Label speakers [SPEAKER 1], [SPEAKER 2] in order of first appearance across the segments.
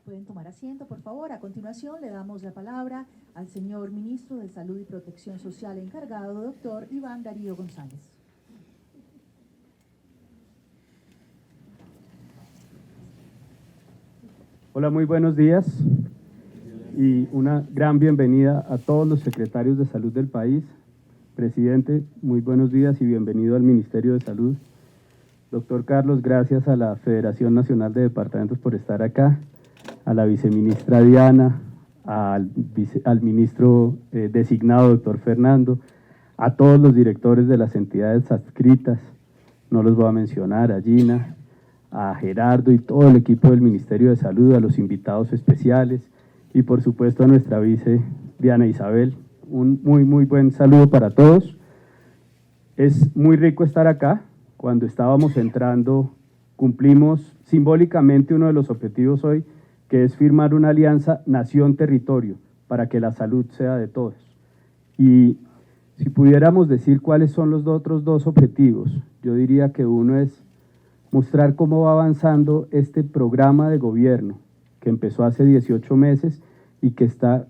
[SPEAKER 1] Pueden tomar asiento, por favor. A continuación, le damos la palabra al señor Ministro de Salud y Protección Social encargado, doctor Iván Darío González.
[SPEAKER 2] Hola, muy buenos días y una gran bienvenida a todos los secretarios de salud del país. Presidente, muy buenos días y bienvenido al Ministerio de Salud. Doctor Carlos, gracias a la Federación Nacional de Departamentos por estar acá, a la viceministra Diana, al ministro designado, doctor Fernando, a todos los directores de las entidades adscritas, no los voy a mencionar, a Gina, a Gerardo y todo el equipo del Ministerio de Salud, a los invitados especiales y por supuesto a nuestra vice Diana Isabel. Un muy buen saludo para todos. Es muy rico estar acá. Cuando estábamos entrando, cumplimos simbólicamente uno de los objetivos hoy, que es firmar una alianza nación-territorio para que la salud sea de todos. Y si pudiéramos decir cuáles son los otros dos objetivos, yo diría que uno es mostrar cómo va avanzando este programa de gobierno que empezó hace 18 meses y que está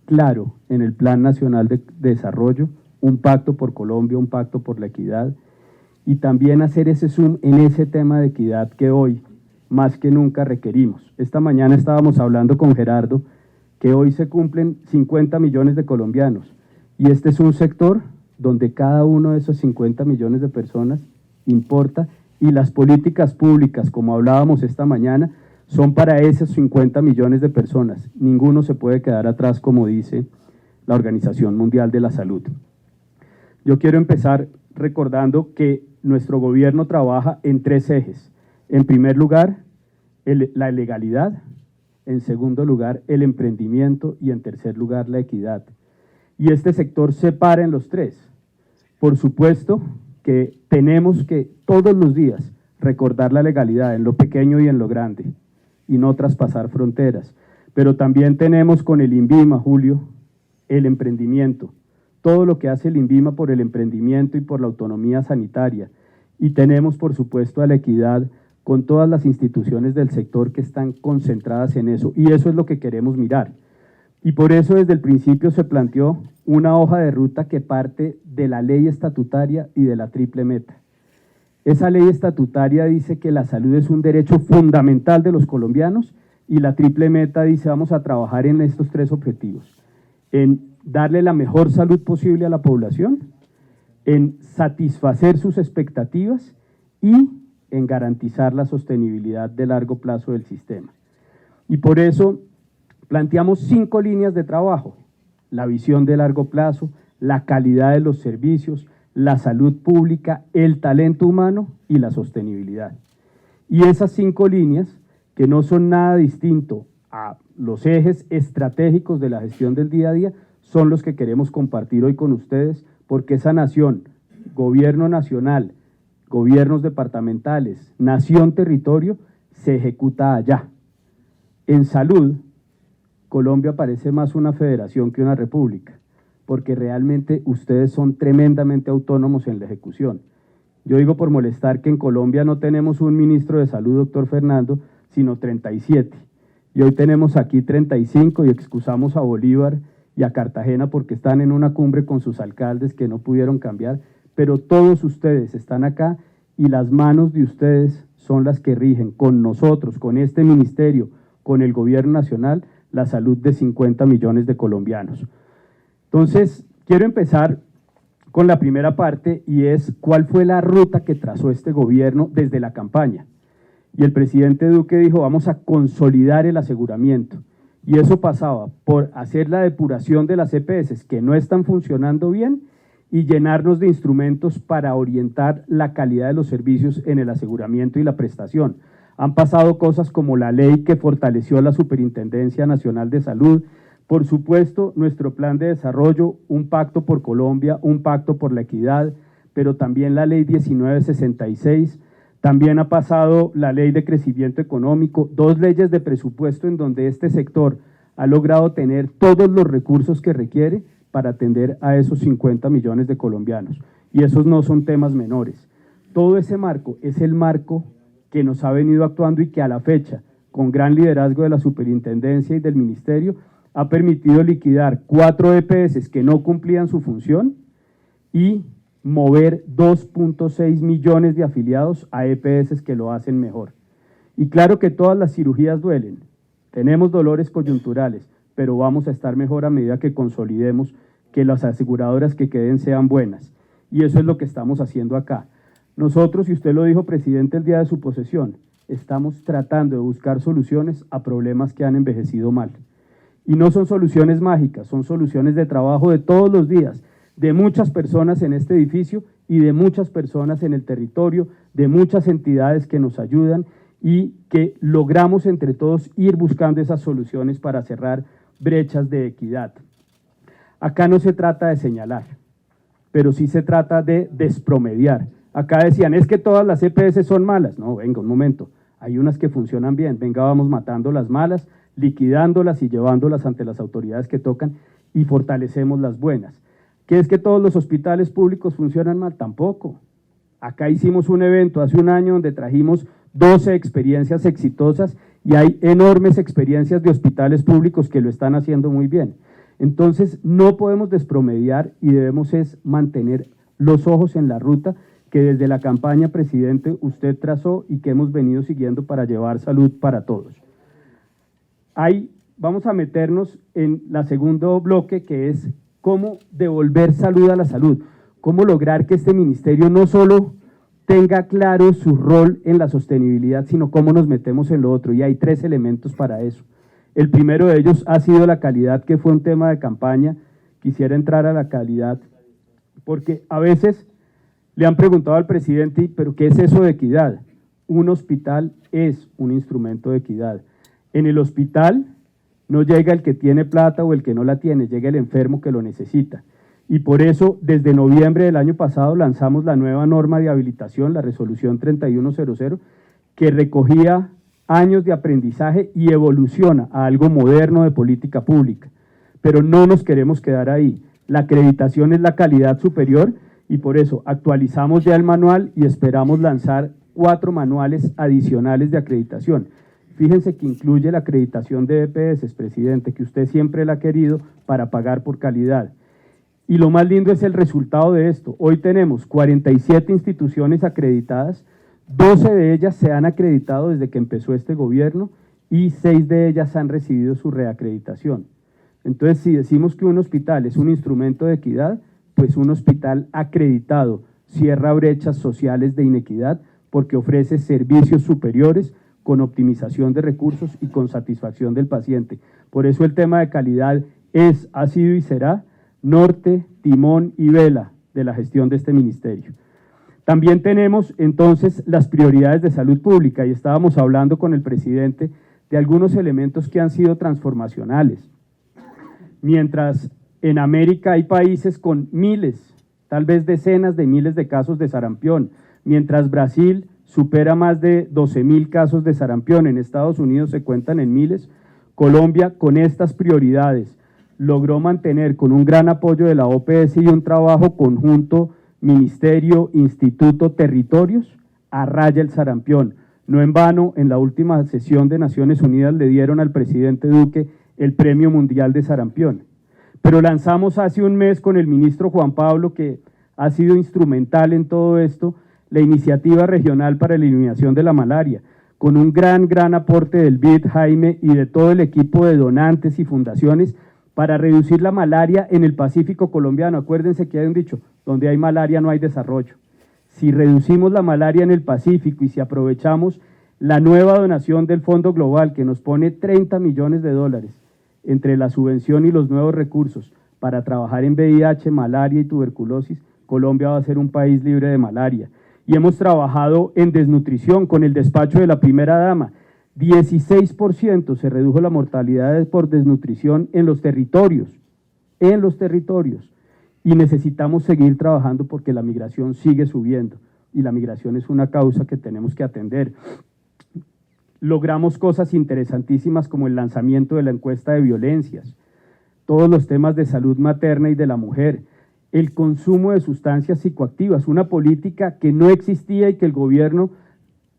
[SPEAKER 2] claro en el Plan Nacional de Desarrollo, un pacto por Colombia, un pacto por la equidad, y también hacer ese zoom en ese tema de equidad que hoy más que nunca requerimos. Esta mañana estábamos hablando con Gerardo que hoy se cumplen 50 millones de colombianos y este es un sector donde cada uno de esos 50 millones de personas importa y las políticas públicas, como hablábamos esta mañana, son para esos 50 millones de personas. Ninguno se puede quedar atrás, como dice la Organización Mundial de la Salud. Yo quiero empezar recordando que nuestro gobierno trabaja en 3 ejes. En primer lugar, la legalidad, en segundo lugar, el emprendimiento y en tercer lugar, la equidad. Y este sector se para en los 3. Por supuesto que tenemos que todos los días recordar la legalidad en lo pequeño y en lo grande y no traspasar fronteras. Pero también tenemos con el INVIMA, Julio, el emprendimiento, todo lo que hace el INVIMA por el emprendimiento y por la autonomía sanitaria. Y tenemos, por supuesto, a la equidad con todas las instituciones del sector que están concentradas en eso. Y eso es lo que queremos mirar. Y por eso desde el principio se planteó una hoja de ruta que parte de la ley estatutaria y de la triple meta. Esa ley estatutaria dice que la salud es un derecho fundamental de los colombianos y la triple meta dice vamos a trabajar en estos 3 objetivos. En darle la mejor salud posible a la población, en satisfacer sus expectativas y en garantizar la sostenibilidad de largo plazo del sistema. Y por eso planteamos 5 líneas de trabajo: la visión de largo plazo, la calidad de los servicios, la salud pública, el talento humano y la sostenibilidad. Y esas 5 líneas, que no son nada distinto a los ejes estratégicos de la gestión del día a día, son los que queremos compartir hoy con ustedes, porque esa nación, gobierno nacional, gobiernos departamentales, nación, territorio, se ejecuta allá. En salud, Colombia parece más una federación que una república, porque realmente ustedes son tremendamente autónomos en la ejecución. Yo digo por molestar que en Colombia no tenemos un ministro de salud, doctor Fernando, sino 37. Y hoy tenemos aquí 35 y excusamos a Bolívar y a Cartagena porque están en una cumbre con sus alcaldes que no pudieron cambiar, pero todos ustedes están acá y las manos de ustedes son las que rigen con nosotros, con este ministerio, con el gobierno nacional, la salud de 50 millones de colombianos. Entonces, quiero empezar con la primera parte y es cuál fue la ruta que trazó este gobierno desde la campaña. Y el presidente Duque dijo, vamos a consolidar el aseguramiento. Y eso pasaba por hacer la depuración de las EPS que no están funcionando bien y llenarnos de instrumentos para orientar la calidad de los servicios en el aseguramiento y la prestación. Han pasado cosas como la ley que fortaleció la Superintendencia Nacional de Salud, por supuesto nuestro plan de desarrollo, un pacto por Colombia, un pacto por la equidad, pero también la ley 1966, también ha pasado la ley de crecimiento económico, 2 leyes de presupuesto en donde este sector ha logrado tener todos los recursos que requiere para atender a esos 50 millones de colombianos. Y esos no son temas menores. Todo ese marco es el marco que nos ha venido actuando y que a la fecha, con gran liderazgo de la superintendencia y del ministerio, ha permitido liquidar 4 EPS que no cumplían su función y mover 2.6 millones de afiliados a EPS que lo hacen mejor. Y claro que todas las cirugías duelen, tenemos dolores coyunturales, pero vamos a estar mejor a medida que consolidemos que las aseguradoras que queden sean buenas. Y eso es lo que estamos haciendo acá. Nosotros, y usted lo dijo, presidente, el día de su posesión, estamos tratando de buscar soluciones a problemas que han envejecido mal. Y no son soluciones mágicas, son soluciones de trabajo de todos los días, de muchas personas en este edificio y de muchas personas en el territorio, de muchas entidades que nos ayudan y que logramos entre todos ir buscando esas soluciones para cerrar brechas de equidad. Acá no se trata de señalar, pero sí se trata de despromediar. Acá decían, es que todas las EPS son malas. No, venga, un momento, hay unas que funcionan bien, venga, vamos matando las malas, liquidándolas y llevándolas ante las autoridades que tocan y fortalecemos las buenas. ¿Qué es que todos los hospitales públicos funcionan mal? Tampoco. Acá hicimos un evento hace un año donde trajimos 12 experiencias exitosas y hay enormes experiencias de hospitales públicos que lo están haciendo muy bien. Entonces no podemos despromediar y debemos es mantener los ojos en la ruta que desde la campaña, presidente, usted trazó y que hemos venido siguiendo para llevar salud para todos. Ahí vamos a meternos en el segundo bloque, que es cómo devolver salud a la salud, cómo lograr que este ministerio no solo tenga claro su rol en la sostenibilidad, sino cómo nos metemos en lo otro, y hay 3 elementos para eso. El primero de ellos ha sido la calidad, que fue un tema de campaña. Quisiera entrar a la calidad, porque a veces le han preguntado al presidente, ¿pero qué es eso de equidad? Un hospital es un instrumento de equidad. En el hospital no llega el que tiene plata o el que no la tiene, llega el enfermo que lo necesita. Y por eso, desde noviembre del año pasado, lanzamos la nueva norma de habilitación, la resolución 3100, que recogía años de aprendizaje y evoluciona a algo moderno de política pública. Pero no nos queremos quedar ahí. La acreditación es la calidad superior y por eso actualizamos ya el manual y esperamos lanzar 4 manuales adicionales de acreditación. Fíjense que incluye la acreditación de EPS, presidente, que usted siempre la ha querido para pagar por calidad. Y lo más lindo es el resultado de esto. Hoy tenemos 47 instituciones acreditadas, 12 de ellas se han acreditado desde que empezó este gobierno y 6 de ellas han recibido su reacreditación. Entonces, si decimos que un hospital es un instrumento de equidad, pues un hospital acreditado cierra brechas sociales de inequidad porque ofrece servicios superiores con optimización de recursos y con satisfacción del paciente. Por eso el tema de calidad es, ha sido y será norte, timón y vela de la gestión de este ministerio. También tenemos entonces las prioridades de salud pública y estábamos hablando con el presidente de algunos elementos que han sido transformacionales. Mientras en América hay países con miles, tal vez decenas de miles de casos de sarampión, mientras Brasil supera más de 12.000 casos de sarampión, en Estados Unidos se cuentan en miles, Colombia con estas prioridades logró mantener con un gran apoyo de la OPS y un trabajo conjunto Ministerio, Instituto, Territorios, a raya el sarampión. No en vano, en la última sesión de Naciones Unidas le dieron al presidente Duque el Premio Mundial de Sarampión. Pero lanzamos hace un mes con el ministro Juan Pablo, que ha sido instrumental en todo esto, la iniciativa regional para la eliminación de la malaria, con un gran aporte del BID, Jaime, y de todo el equipo de donantes y fundaciones para reducir la malaria en el Pacífico colombiano. Acuérdense que hay un dicho, donde hay malaria no hay desarrollo. Si reducimos la malaria en el Pacífico y si aprovechamos la nueva donación del Fondo Global que nos pone 30 millones de dólares entre la subvención y los nuevos recursos para trabajar en VIH, malaria y tuberculosis, Colombia va a ser un país libre de malaria. Y hemos trabajado en desnutrición con el despacho de la primera dama. 16% se redujo la mortalidad por desnutrición en los territorios, y necesitamos seguir trabajando porque la migración sigue subiendo y la migración es una causa que tenemos que atender. Logramos cosas interesantísimas como el lanzamiento de la encuesta de violencias, todos los temas de salud materna y de la mujer, el consumo de sustancias psicoactivas, una política que no existía y que el gobierno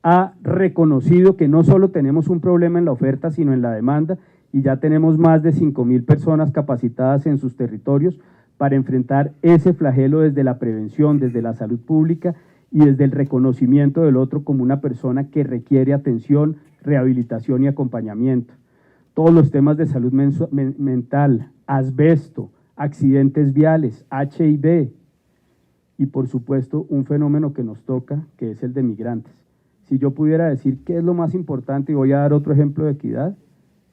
[SPEAKER 2] ha reconocido que no solo tenemos un problema en la oferta, sino en la demanda, y ya tenemos más de 5.000 personas capacitadas en sus territorios para enfrentar ese flagelo desde la prevención, desde la salud pública y desde el reconocimiento del otro como una persona que requiere atención, rehabilitación y acompañamiento. Todos los temas de salud mental, asbesto, accidentes viales, HIV y por supuesto un fenómeno que nos toca, que es el de migrantes. Si yo pudiera decir qué es lo más importante, y voy a dar otro ejemplo de equidad,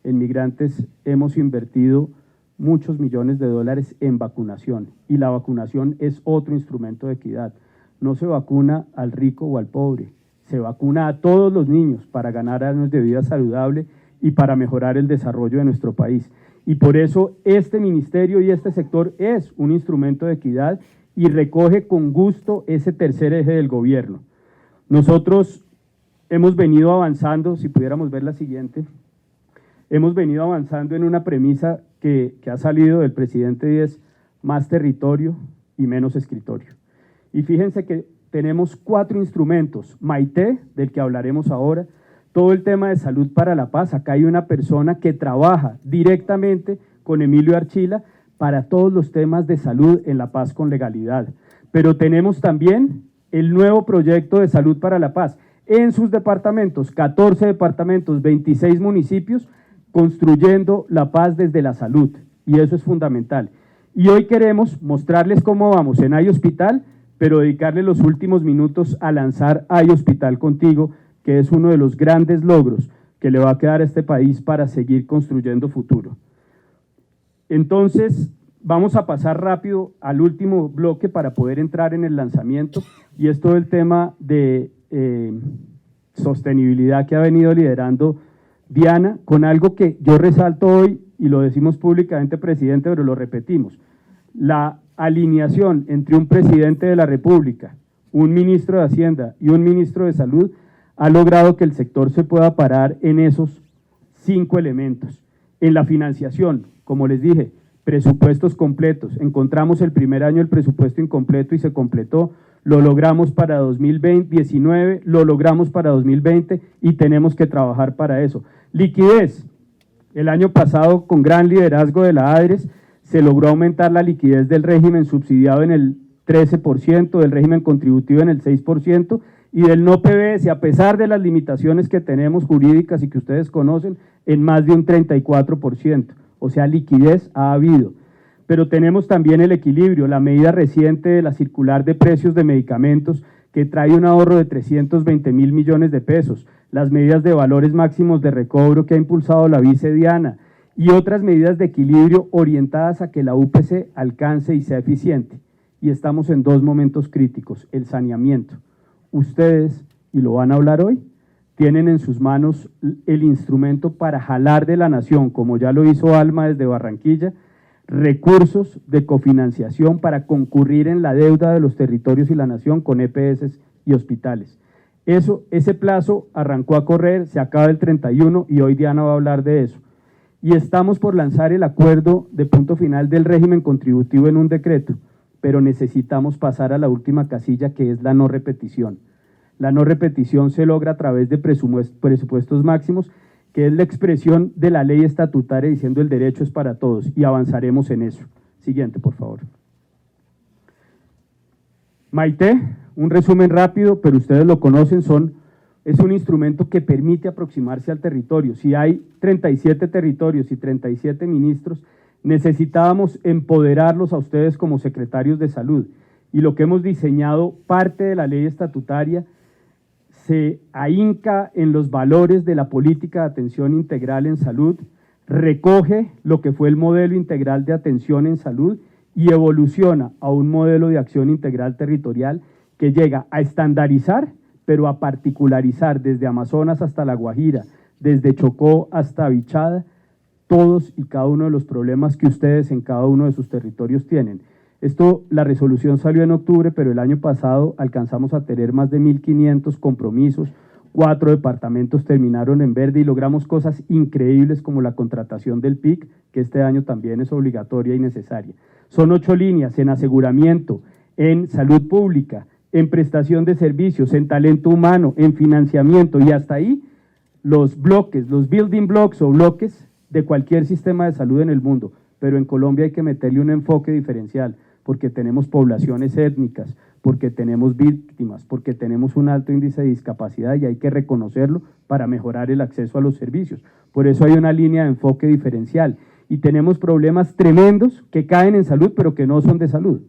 [SPEAKER 2] en migrantes hemos invertido muchos millones de dólares en vacunación, y la vacunación es otro instrumento de equidad. No se vacuna al rico o al pobre, se vacuna a todos los niños para ganar años de vida saludable y para mejorar el desarrollo de nuestro país. Y por eso este ministerio y este sector es un instrumento de equidad y recoge con gusto ese tercer eje del gobierno. Nosotros hemos venido avanzando, si pudiéramos ver la siguiente, hemos venido avanzando en una premisa que ha salido del presidente y es más territorio y menos escritorio. Y fíjense que tenemos 4 instrumentos, Maite, del que hablaremos ahora, todo el tema de salud para la paz, acá hay una persona que trabaja directamente con Emilio Archila para todos los temas de salud en la paz con legalidad. Pero tenemos también el nuevo proyecto de salud para la paz en sus departamentos, 14 departamentos, 26 municipios, construyendo la paz desde la salud, y eso es fundamental. Y hoy queremos mostrarles cómo vamos en iHospital, pero dedicarle los últimos minutos a lanzar iHospital Contigo, que es uno de los grandes logros que le va a quedar a este país para seguir construyendo futuro. Entonces, vamos a pasar rápido al último bloque para poder entrar en el lanzamiento, y es todo el tema de sostenibilidad que ha venido liderando Diana, con algo que yo resalto hoy, y lo decimos públicamente, presidente, pero lo repetimos, la alineación entre un presidente de la República, un ministro de Hacienda y un ministro de Salud ha logrado que el sector se pueda parar en esos 5 elementos. En la financiación, como les dije, presupuestos completos, encontramos el primer año el presupuesto incompleto y se completó, lo logramos para 2019, lo logramos para 2020 y tenemos que trabajar para eso. Liquidez, el año pasado con gran liderazgo de la ADRES se logró aumentar la liquidez del régimen subsidiado en el 13%, del régimen contributivo en el 6% y del no PBS, a pesar de las limitaciones que tenemos jurídicas y que ustedes conocen, en más de un 34%, o sea, liquidez ha habido. Pero tenemos también el equilibrio, la medida reciente de la circular de precios de medicamentos que trae un ahorro de 320.000 millones de pesos, las medidas de valores máximos de recobro que ha impulsado la vice Diana y otras medidas de equilibrio orientadas a que la UPC alcance y sea eficiente. Y estamos en 2 momentos críticos, el saneamiento. Ustedes, y lo van a hablar hoy, tienen en sus manos el instrumento para jalar de la nación, como ya lo hizo Alma desde Barranquilla, recursos de cofinanciación para concurrir en la deuda de los territorios y la nación con EPS y hospitales. Ese plazo arrancó a correr, se acaba el 31 y hoy Diana va a hablar de eso. Y estamos por lanzar el acuerdo de punto final del régimen contributivo en un decreto, pero necesitamos pasar a la última casilla, que es la no repetición. La no repetición se logra a través de presupuestos máximos, que es la expresión de la ley estatutaria diciendo el derecho es para todos, y avanzaremos en eso. Siguiente, por favor. Maite, un resumen rápido, pero ustedes lo conocen, es un instrumento que permite aproximarse al territorio. Si hay 37 territorios y 37 ministros, necesitábamos empoderarlos a ustedes como secretarios de salud. Y lo que hemos diseñado, parte de la ley estatutaria, se ahinca en los valores de la política de atención integral en salud, recoge lo que fue el modelo integral de atención en salud y evoluciona a un modelo de acción integral territorial que llega a estandarizar, pero a particularizar desde Amazonas hasta La Guajira, desde Chocó hasta Vichada, todos y cada uno de los problemas que ustedes en cada uno de sus territorios tienen. La resolución salió en octubre, pero el año pasado alcanzamos a tener más de 1.500 compromisos, 4 departamentos terminaron en verde y logramos cosas increíbles como la contratación del PIC, que este año también es obligatoria y necesaria. Son 8 líneas en aseguramiento, en salud pública, en prestación de servicios, en talento humano, en financiamiento y hasta ahí los bloques, los building blocks o bloques de cualquier sistema de salud en el mundo. Pero en Colombia hay que meterle un enfoque diferencial porque tenemos poblaciones étnicas, porque tenemos víctimas, porque tenemos un alto índice de discapacidad y hay que reconocerlo para mejorar el acceso a los servicios. Por eso hay una línea de enfoque diferencial y tenemos problemas tremendos que caen en salud pero que no son de salud.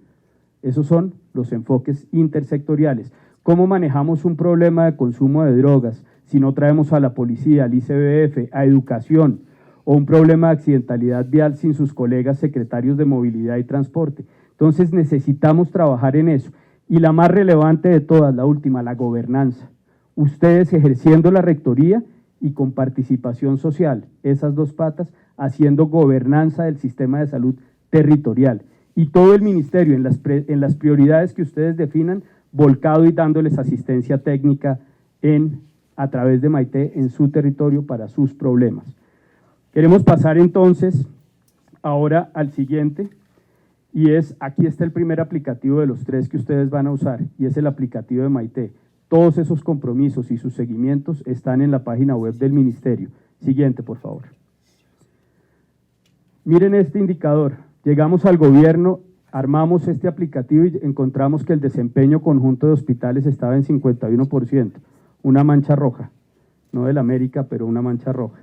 [SPEAKER 2] Esos son los enfoques intersectoriales. ¿Cómo manejamos un problema de consumo de drogas si no traemos a la policía, al ICBF, a educación, o un problema de accidentalidad vial sin sus colegas secretarios de movilidad y transporte? Entonces necesitamos trabajar en eso. Y la más relevante de todas, la última, la gobernanza. Ustedes ejerciendo la rectoría y con participación social, esas dos patas, haciendo gobernanza del sistema de salud territorial. Y todo el ministerio en las prioridades que ustedes definan, volcado y dándoles asistencia técnica a través de Maite en su territorio para sus problemas. Queremos pasar entonces ahora al siguiente, y aquí está el primer aplicativo de los 3 que ustedes van a usar, y es el aplicativo de Maite. Todos esos compromisos y sus seguimientos están en la página web del ministerio. Siguiente, por favor. Miren este indicador. Llegamos al gobierno, armamos este aplicativo y encontramos que el desempeño conjunto de hospitales estaba en 51%, una mancha roja, no del América, pero una mancha roja.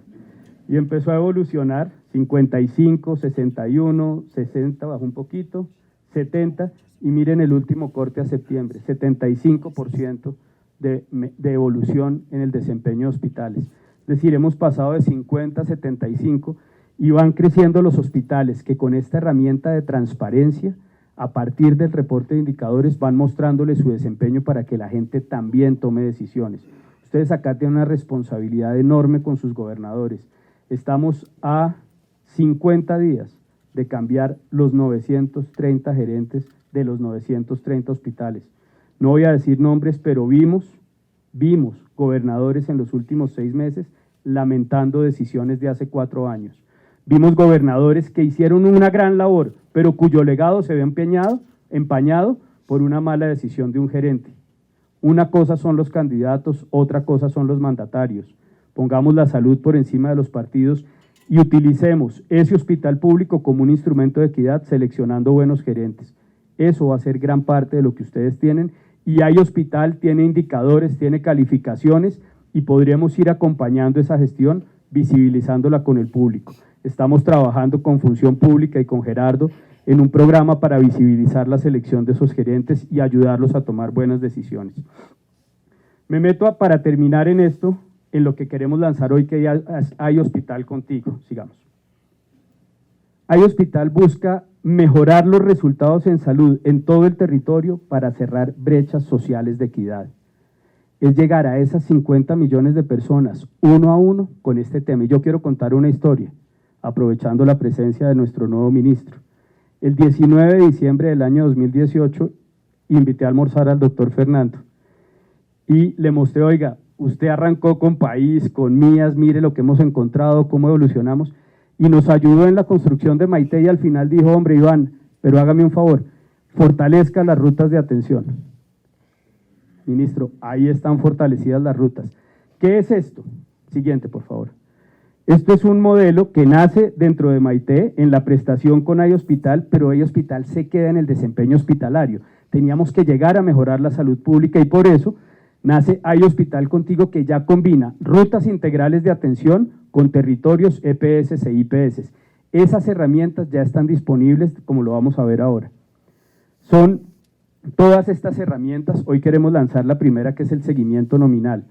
[SPEAKER 2] Y empezó a evolucionar, 55, 61, 60, bajó un poquito, 70, y miren el último corte a septiembre, 75% de evolución en el desempeño de hospitales. Es decir, hemos pasado de 50 a 75 y van creciendo los hospitales que con esta herramienta de transparencia, a partir del reporte de indicadores, van mostrándole su desempeño para que la gente también tome decisiones. Ustedes acá tienen una responsabilidad enorme con sus gobernadores. Estamos a 50 días de cambiar los 930 gerentes de los 930 hospitales. No voy a decir nombres, pero vimos gobernadores en los últimos 6 meses lamentando decisiones de hace 4 años. Vimos gobernadores que hicieron una gran labor, pero cuyo legado se ve empañado por una mala decisión de un gerente. Una cosa son los candidatos, otra cosa son los mandatarios. Pongamos la salud por encima de los partidos y utilicemos ese hospital público como un instrumento de equidad seleccionando buenos gerentes. Eso va a ser gran parte de lo que ustedes tienen y hay hospital, tiene indicadores, tiene calificaciones y podríamos ir acompañando esa gestión, visibilizándola con el público. Estamos trabajando con Función Pública y con Gerardo en un programa para visibilizar la selección de esos gerentes y ayudarlos a tomar buenas decisiones. Me meto para terminar en esto, en lo que queremos lanzar hoy, que ya Hay Hospital Contigo. Sigamos. Hay Hospital busca mejorar los resultados en salud en todo el territorio para cerrar brechas sociales de equidad. Es llegar a esas 50 millones de personas, uno a uno, con este tema. Y yo quiero contar una historia, aprovechando la presencia de nuestro nuevo ministro. El 19 de diciembre del año 2018, invité a almorzar al doctor Fernando y le mostré, oiga, usted arrancó con País, con Mías, mire lo que hemos encontrado, cómo evolucionamos, y nos ayudó en la construcción de Maite y al final dijo, hombre Iván, pero hágame un favor, fortalezca las rutas de atención. Ministro, ahí están fortalecidas las rutas. ¿Qué es esto? Siguiente, por favor. Esto es un modelo que nace dentro de Maite en la prestación con Hay Hospital, pero Hay Hospital se queda en el desempeño hospitalario. Teníamos que llegar a mejorar la salud pública y por eso nace Hay Hospital Contigo, que ya combina rutas integrales de atención con territorios EPS e IPS. Esas herramientas ya están disponibles, como lo vamos a ver ahora. Son todas estas herramientas, hoy queremos lanzar la primera, que es el seguimiento nominal.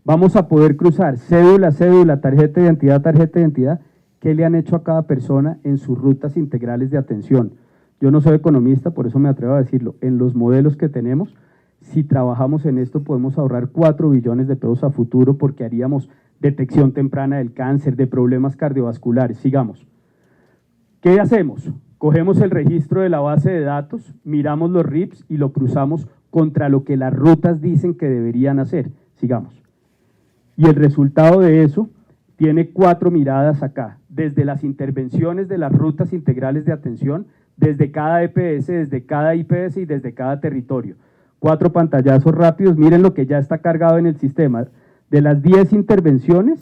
[SPEAKER 2] Vamos a poder cruzar cédula, tarjeta de identidad, qué le han hecho a cada persona en sus rutas integrales de atención. Yo no soy economista, por eso me atrevo a decirlo, en los modelos que tenemos, si trabajamos en esto podemos ahorrar 4 billones de pesos a futuro porque haríamos detección temprana del cáncer, de problemas cardiovasculares. Sigamos. ¿Qué hacemos? Cogemos el registro de la base de datos, miramos los RIPS y lo cruzamos contra lo que las rutas dicen que deberían hacer. Sigamos. Y el resultado de eso tiene 4 miradas acá, desde las intervenciones de las rutas integrales de atención, desde cada EPS, desde cada IPS y desde cada territorio. 4 pantallazos rápidos, miren lo que ya está cargado en el sistema. De las 10 intervenciones,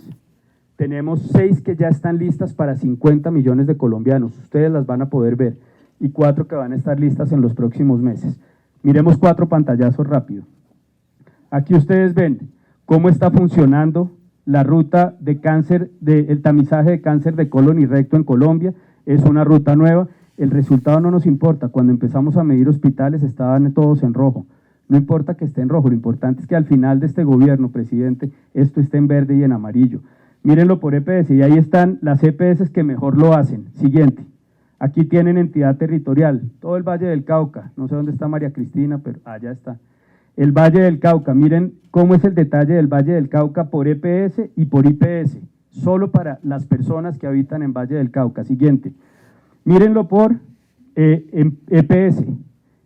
[SPEAKER 2] tenemos 6 que ya están listas para 50 millones de colombianos, ustedes las van a poder ver, y 4 que van a estar listas en los próximos meses. Miremos 4 pantallazos rápido. Aquí ustedes ven cómo está funcionando la ruta de cáncer, el tamizaje de cáncer de colon y recto en Colombia. Es una ruta nueva, el resultado no nos importa, cuando empezamos a medir hospitales estaban todos en rojo, no importa que esté en rojo, lo importante es que al final de este gobierno, presidente, esto esté en verde y en amarillo. Mírenlo por EPS, y ahí están las EPS que mejor lo hacen. Siguiente, aquí tienen entidad territorial, todo el Valle del Cauca, no sé dónde está María Cristina, pero allá está. El Valle del Cauca, miren cómo es el detalle del Valle del Cauca por EPS y por IPS, solo para las personas que habitan en Valle del Cauca. Siguiente, mírenlo por EPS,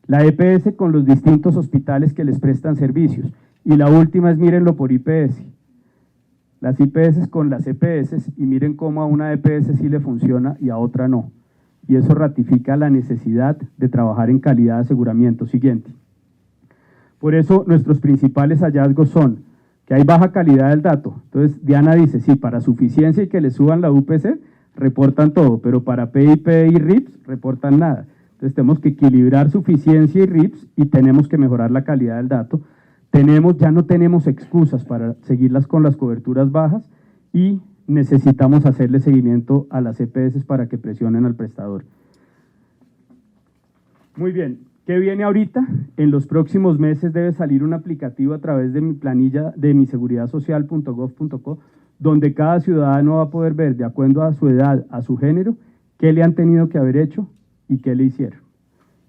[SPEAKER 2] la EPS con los distintos hospitales que les prestan servicios. Y la última es mírenlo por IPS, las IPS con las EPS, y miren cómo a una EPS sí le funciona y a otra no. Y eso ratifica la necesidad de trabajar en calidad de aseguramiento. Siguiente. Por eso nuestros principales hallazgos son que hay baja calidad del dato. Entonces Diana dice, sí, para suficiencia y que le suban la UPC, reportan todo, pero para PIP y RIPS reportan nada. Entonces tenemos que equilibrar suficiencia y RIPS y tenemos que mejorar la calidad del dato. Ya no tenemos excusas para seguirlas con las coberturas bajas y necesitamos hacerle seguimiento a las EPS para que presionen al prestador. Muy bien. ¿Qué viene ahorita? En los próximos meses debe salir un aplicativo a través de mi planilla de miseguridadsocial.gov.co, donde cada ciudadano va a poder ver, de acuerdo a su edad, a su género, qué le han tenido que haber hecho y qué le hicieron.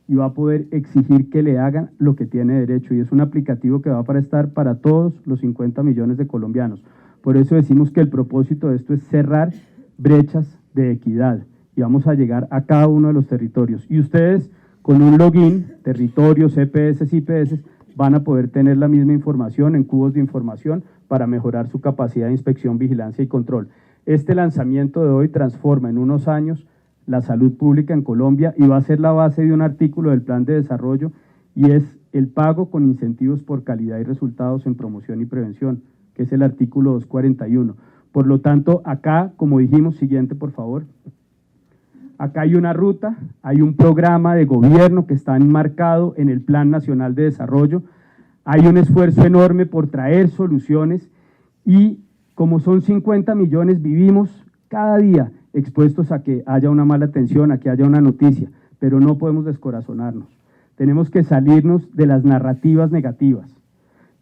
[SPEAKER 2] Y va a poder exigir que le hagan lo que tiene derecho. Y es un aplicativo que va a estar para todos los 50 millones de colombianos. Por eso decimos que el propósito de esto es cerrar brechas de equidad. Y vamos a llegar a cada uno de los territorios. Y ustedes, con un login, territorios, EPS, IPS, van a poder tener la misma información en cubos de información para mejorar su capacidad de inspección, vigilancia y control. Este lanzamiento de hoy transforma en unos años la salud pública en Colombia y va a ser la base de un artículo del plan de desarrollo, y es el pago con incentivos por calidad y resultados en promoción y prevención, que es el artículo 241. Por lo tanto, acá, como dijimos, siguiente por favor, acá hay una ruta, hay un programa de gobierno que está enmarcado en el Plan Nacional de Desarrollo, hay un esfuerzo enorme por traer soluciones y como son 50 millones, vivimos cada día expuestos a que haya una mala atención, a que haya una noticia, pero no podemos descorazonarnos. Tenemos que salirnos de las narrativas negativas.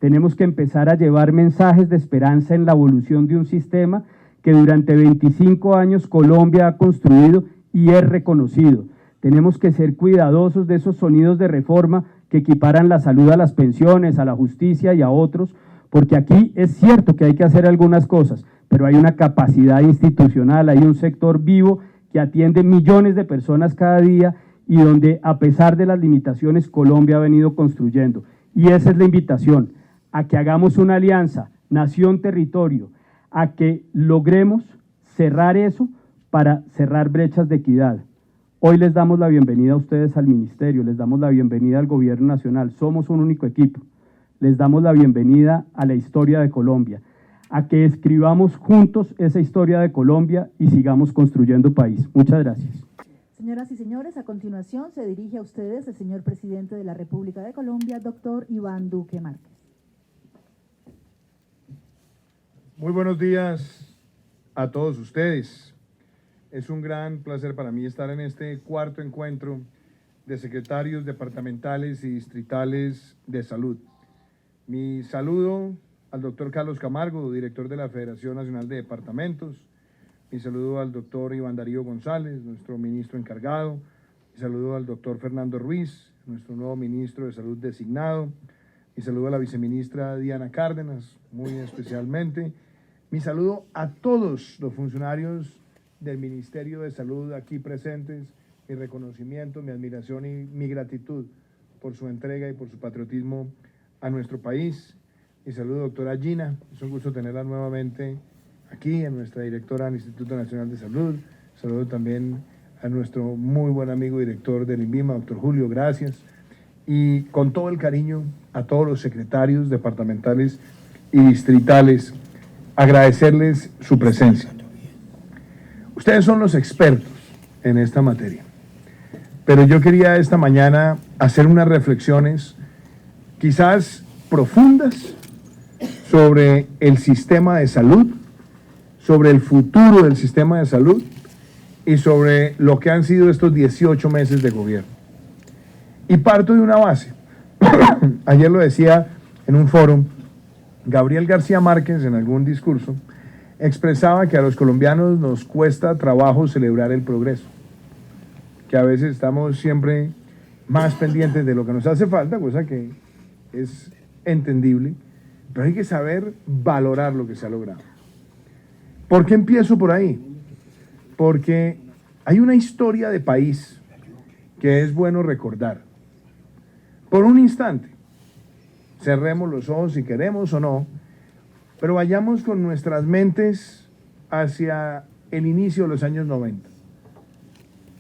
[SPEAKER 2] Tenemos que empezar a llevar mensajes de esperanza en la evolución de un sistema que durante 25 años Colombia ha construido y es reconocido. Tenemos que ser cuidadosos de esos sonidos de reforma que equiparan la salud a las pensiones, a la justicia y a otros, porque aquí es cierto que hay que hacer algunas cosas, pero hay una capacidad institucional, hay un sector vivo que atiende millones de personas cada día y donde, a pesar de las limitaciones, Colombia ha venido construyendo. Y esa es la invitación, a que hagamos una alianza, nación-territorio, a que logremos cerrar eso para cerrar brechas de equidad. Hoy les damos la bienvenida a ustedes al ministerio, les damos la bienvenida al gobierno nacional, somos un único equipo. Les damos la bienvenida a la historia de Colombia, a que escribamos juntos esa historia de Colombia y sigamos construyendo país. Muchas gracias.
[SPEAKER 1] Señoras y señores, a continuación se dirige a ustedes el señor presidente de la República de Colombia, doctor Iván Duque Márquez.
[SPEAKER 3] Muy buenos días a todos ustedes. Es un gran placer para mí estar en este cuarto encuentro de secretarios departamentales y distritales de salud. Mi saludo al doctor Carlos Camargo, director de la Federación Nacional de Departamentos. Mi saludo al doctor Iván Darío González, nuestro ministro encargado. Mi saludo al doctor Fernando Ruiz, nuestro nuevo ministro de Salud designado. Mi saludo a la viceministra Diana Cárdenas, muy especialmente. Mi saludo a todos los funcionarios del Ministerio de Salud aquí presentes. Mi reconocimiento, mi admiración y mi gratitud por su entrega y por su patriotismo a nuestro país. Mi saludo, doctora Gina, es un gusto tenerla nuevamente aquí, a nuestra directora del Instituto Nacional de Salud. Saludo también a nuestro muy buen amigo director del INVIMA, doctor Julio, gracias. y con todo el cariño a todos los secretarios departamentales y distritales, agradecerles su presencia. Ustedes son los expertos en esta materia, pero yo quería esta mañana hacer unas reflexiones quizás profundas sobre el sistema de salud, sobre el futuro del sistema de salud y sobre lo que han sido estos 18 meses de gobierno. Y parto de una base. Ayer lo decía en un foro, Gabriel García Márquez en algún discurso expresaba que a los colombianos nos cuesta trabajo celebrar el progreso, que a veces estamos siempre más pendientes de lo que nos hace falta, cosa que es entendible, pero hay que saber valorar lo que se ha logrado. ¿Por qué empiezo por ahí? Porque hay una historia de país que es bueno recordar. Por un instante, cerremos los ojos si queremos o no, pero vayamos con nuestras mentes hacia el inicio de los años 90.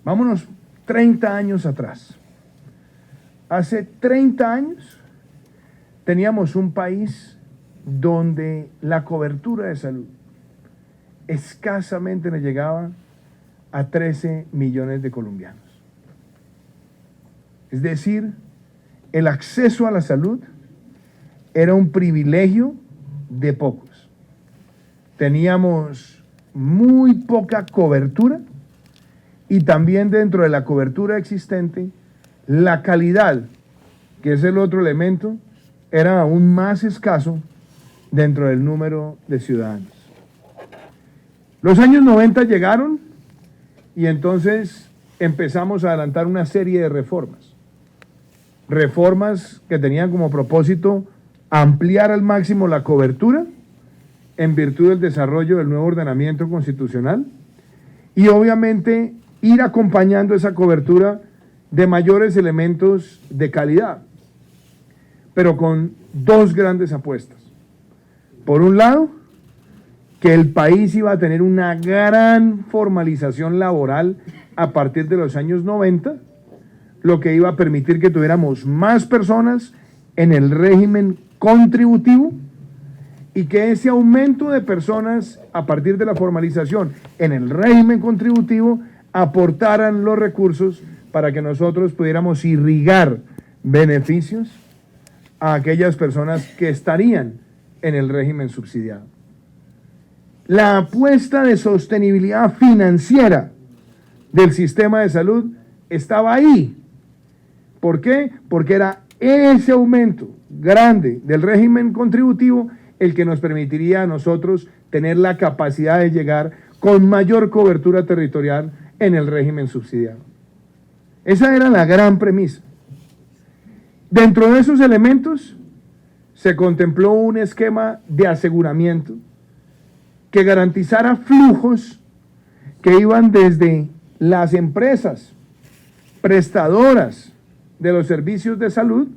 [SPEAKER 3] Vámonos 30 años atrás. Hace 30 años teníamos un país donde la cobertura de salud escasamente le llegaba a 13 millones de colombianos. Es decir, el acceso a la salud era un privilegio de pocos. Teníamos muy poca cobertura y también dentro de la cobertura existente, la calidad, que es el otro elemento, era aún más escaso dentro del número de ciudadanos. Los años 90 llegaron y entonces empezamos a adelantar una serie de reformas. Reformas que tenían como propósito ampliar al máximo la cobertura en virtud del desarrollo del nuevo ordenamiento constitucional y obviamente ir acompañando esa cobertura de mayores elementos de calidad, pero con dos grandes apuestas. Por un lado, que el país iba a tener una gran formalización laboral a partir de los años 90, lo que iba a permitir que tuviéramos más personas en el régimen contributivo y que ese aumento de personas a partir de la formalización en el régimen contributivo aportaran los recursos para que nosotros pudiéramos irrigar beneficios a aquellas personas que estarían en el régimen subsidiado. La apuesta de sostenibilidad financiera del sistema de salud estaba ahí. ¿Por qué? Porque era ese aumento grande del régimen contributivo el que nos permitiría a nosotros tener la capacidad de llegar con mayor cobertura territorial en el régimen subsidiado. Esa era la gran premisa. Dentro de esos elementos se contempló un esquema de aseguramiento que garantizara flujos que iban desde las empresas prestadoras de los servicios de salud,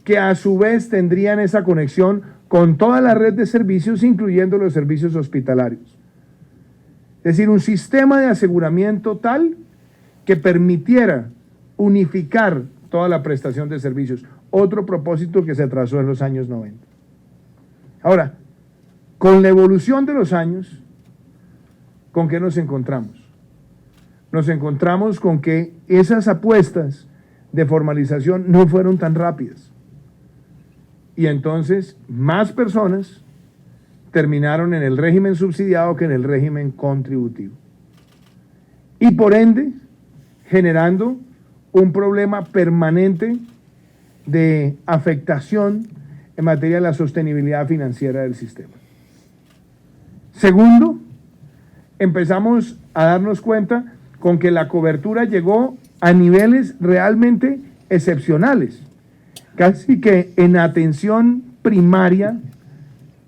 [SPEAKER 3] que a su vez tendrían esa conexión con toda la red de servicios, incluyendo los servicios hospitalarios. Es decir, un sistema de aseguramiento tal que permitiera unificar toda la prestación de servicios. Otro propósito que se trazó en los años 90. Ahora, con la evolución de los años, ¿con qué nos encontramos? Nos encontramos con que esas apuestas de formalización no fueron tan rápidas. Y entonces más personas terminaron en el régimen subsidiado que en el régimen contributivo. Y por ende, generando un problema permanente de afectación en materia de la sostenibilidad financiera del sistema. Segundo, empezamos a darnos cuenta con que la cobertura llegó a niveles realmente excepcionales, casi que en atención primaria,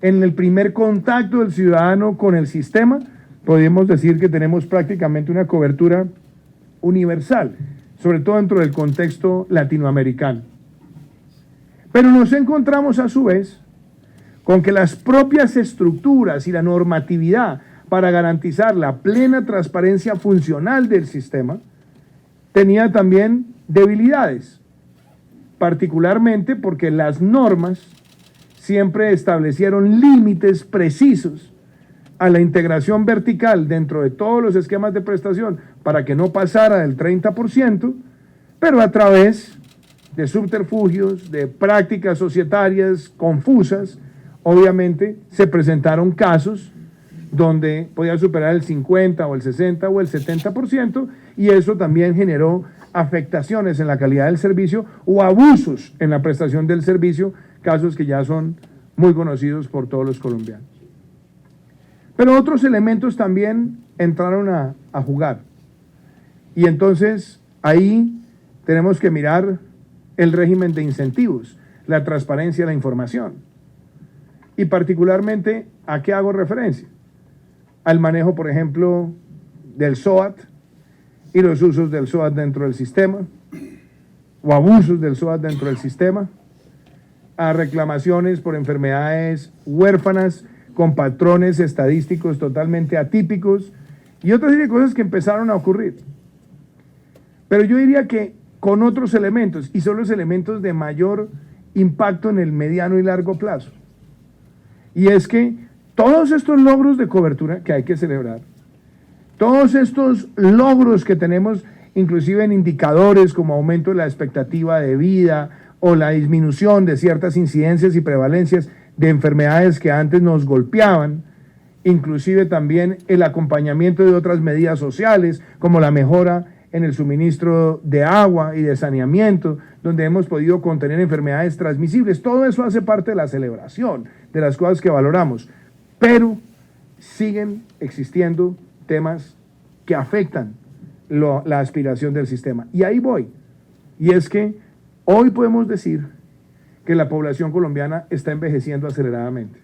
[SPEAKER 3] en el primer contacto del ciudadano con el sistema, podemos decir que tenemos prácticamente una cobertura universal, sobre todo dentro del contexto latinoamericano. Pero nos encontramos a su vez con que las propias estructuras y la normatividad para garantizar la plena transparencia funcional del sistema tenía también debilidades. particularmente porque las normas siempre establecieron límites precisos a la integración vertical dentro de todos los esquemas de prestación para que no pasara del 30%, pero a través de subterfugios, de prácticas societarias confusas, obviamente se presentaron casos donde podía superar el 50 o el 60 o el 70%, y eso también generó afectaciones en la calidad del servicio o abusos en la prestación del servicio, casos que ya son muy conocidos por todos los colombianos. Pero otros elementos también entraron a jugar. Y entonces ahí tenemos que mirar el régimen de incentivos, la transparencia de la información. Y particularmente, ¿a qué hago referencia? Al manejo, por ejemplo, del SOAT y los usos del SOAT dentro del sistema, o abusos del SOAT dentro del sistema, a reclamaciones por enfermedades huérfanas con patrones estadísticos totalmente atípicos y otra serie de cosas que empezaron a ocurrir. Pero yo diría que con otros elementos, y son los elementos de mayor impacto en el mediano y largo plazo. Y es que todos estos logros de cobertura que hay que celebrar, todos estos logros que tenemos inclusive en indicadores como aumento de la expectativa de vida o la disminución de ciertas incidencias y prevalencias de enfermedades que antes nos golpeaban, inclusive también el acompañamiento de otras medidas sociales como la mejora en el suministro de agua y de saneamiento, donde hemos podido contener enfermedades transmisibles. Todo eso hace parte de la celebración, de las cosas que valoramos, pero siguen existiendo temas que afectan la aspiración del sistema. Y ahí voy. Y es que hoy podemos decir que la población colombiana está envejeciendo aceleradamente.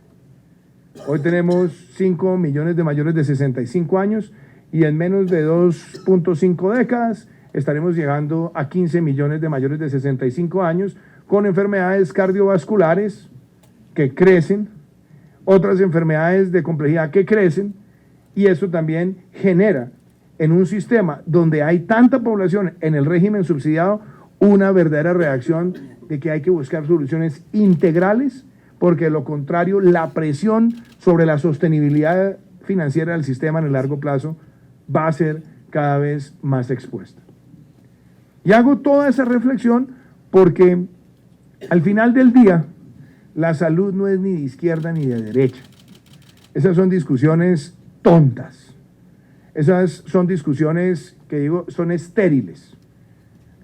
[SPEAKER 3] Hoy tenemos 5 millones de mayores de 65 años y en menos de 2.5 décadas estaremos llegando a 15 millones de mayores de 65 años con enfermedades cardiovasculares que crecen, otras enfermedades de complejidad que crecen, y eso también genera en un sistema donde hay tanta población en el régimen subsidiado una verdadera reacción de que hay que buscar soluciones integrales, porque de lo contrario la presión sobre la sostenibilidad financiera del sistema en el largo plazo va a ser cada vez más expuesta. Y hago toda esa reflexión porque al final del día la salud no es ni de izquierda ni de derecha. Esas son discusiones tontas. Esas son discusiones que digo son estériles.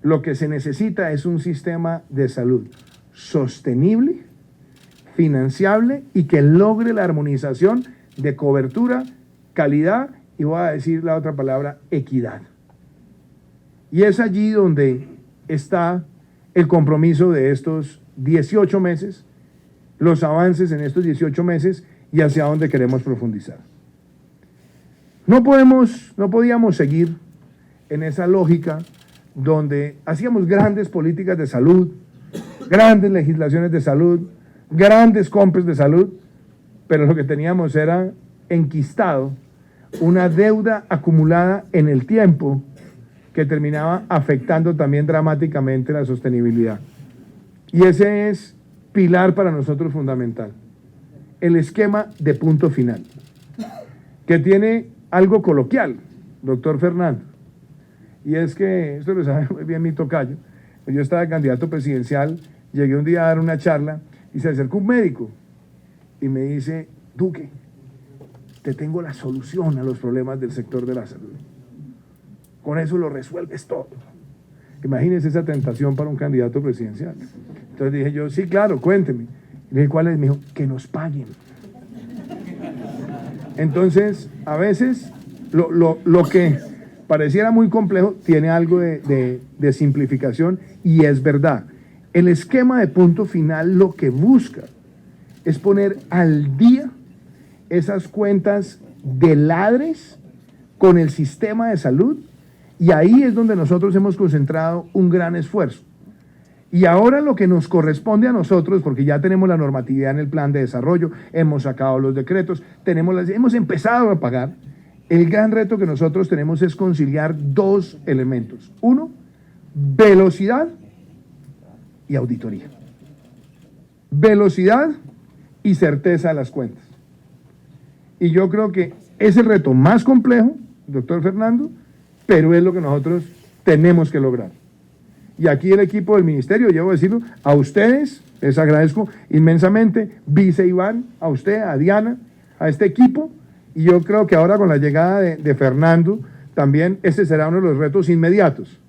[SPEAKER 3] Lo que se necesita es un sistema de salud sostenible, financiable y que logre la armonización de cobertura, calidad y voy a decir la otra palabra, equidad. Y es allí donde está el compromiso de estos 18 meses, los avances en estos 18 meses y hacia dónde queremos profundizar. No podíamos seguir en esa lógica donde hacíamos grandes políticas de salud, grandes legislaciones de salud, grandes compras de salud, pero lo que teníamos era enquistado una deuda acumulada en el tiempo que terminaba afectando también dramáticamente la sostenibilidad. Y ese es pilar para nosotros fundamental, el esquema de punto final, que tiene algo coloquial, doctor Fernando, y es que, esto lo sabe muy bien mi tocayo, yo estaba candidato presidencial, llegué un día a dar una charla y se acercó un médico y me dice, Duque, te tengo la solución a los problemas del sector de la salud. Con eso lo resuelves todo. Imagínense esa tentación para un candidato presidencial. Entonces dije yo, sí, claro, cuénteme. Y le dije, ¿cuál es? Me dijo, que nos paguen. Entonces, a veces, lo que pareciera muy complejo tiene algo de simplificación y es verdad. El esquema de punto final lo que busca es poner al día esas cuentas de ladres con el sistema de salud, y ahí es donde nosotros hemos concentrado un gran esfuerzo. Y ahora lo que nos corresponde a nosotros, porque ya tenemos la normatividad en el plan de desarrollo, hemos sacado los decretos, hemos empezado a pagar, el gran reto que nosotros tenemos es conciliar dos elementos. Uno, velocidad y auditoría. Velocidad y certeza de las cuentas. Y yo creo que es el reto más complejo, doctor Fernando, pero es lo que nosotros tenemos que lograr. Y aquí el equipo del ministerio, yo voy a decirlo, a ustedes les agradezco inmensamente, vice Iván, a usted, a Diana, a este equipo, y yo creo que ahora con la llegada de Fernando, también ese será uno de los retos inmediatos.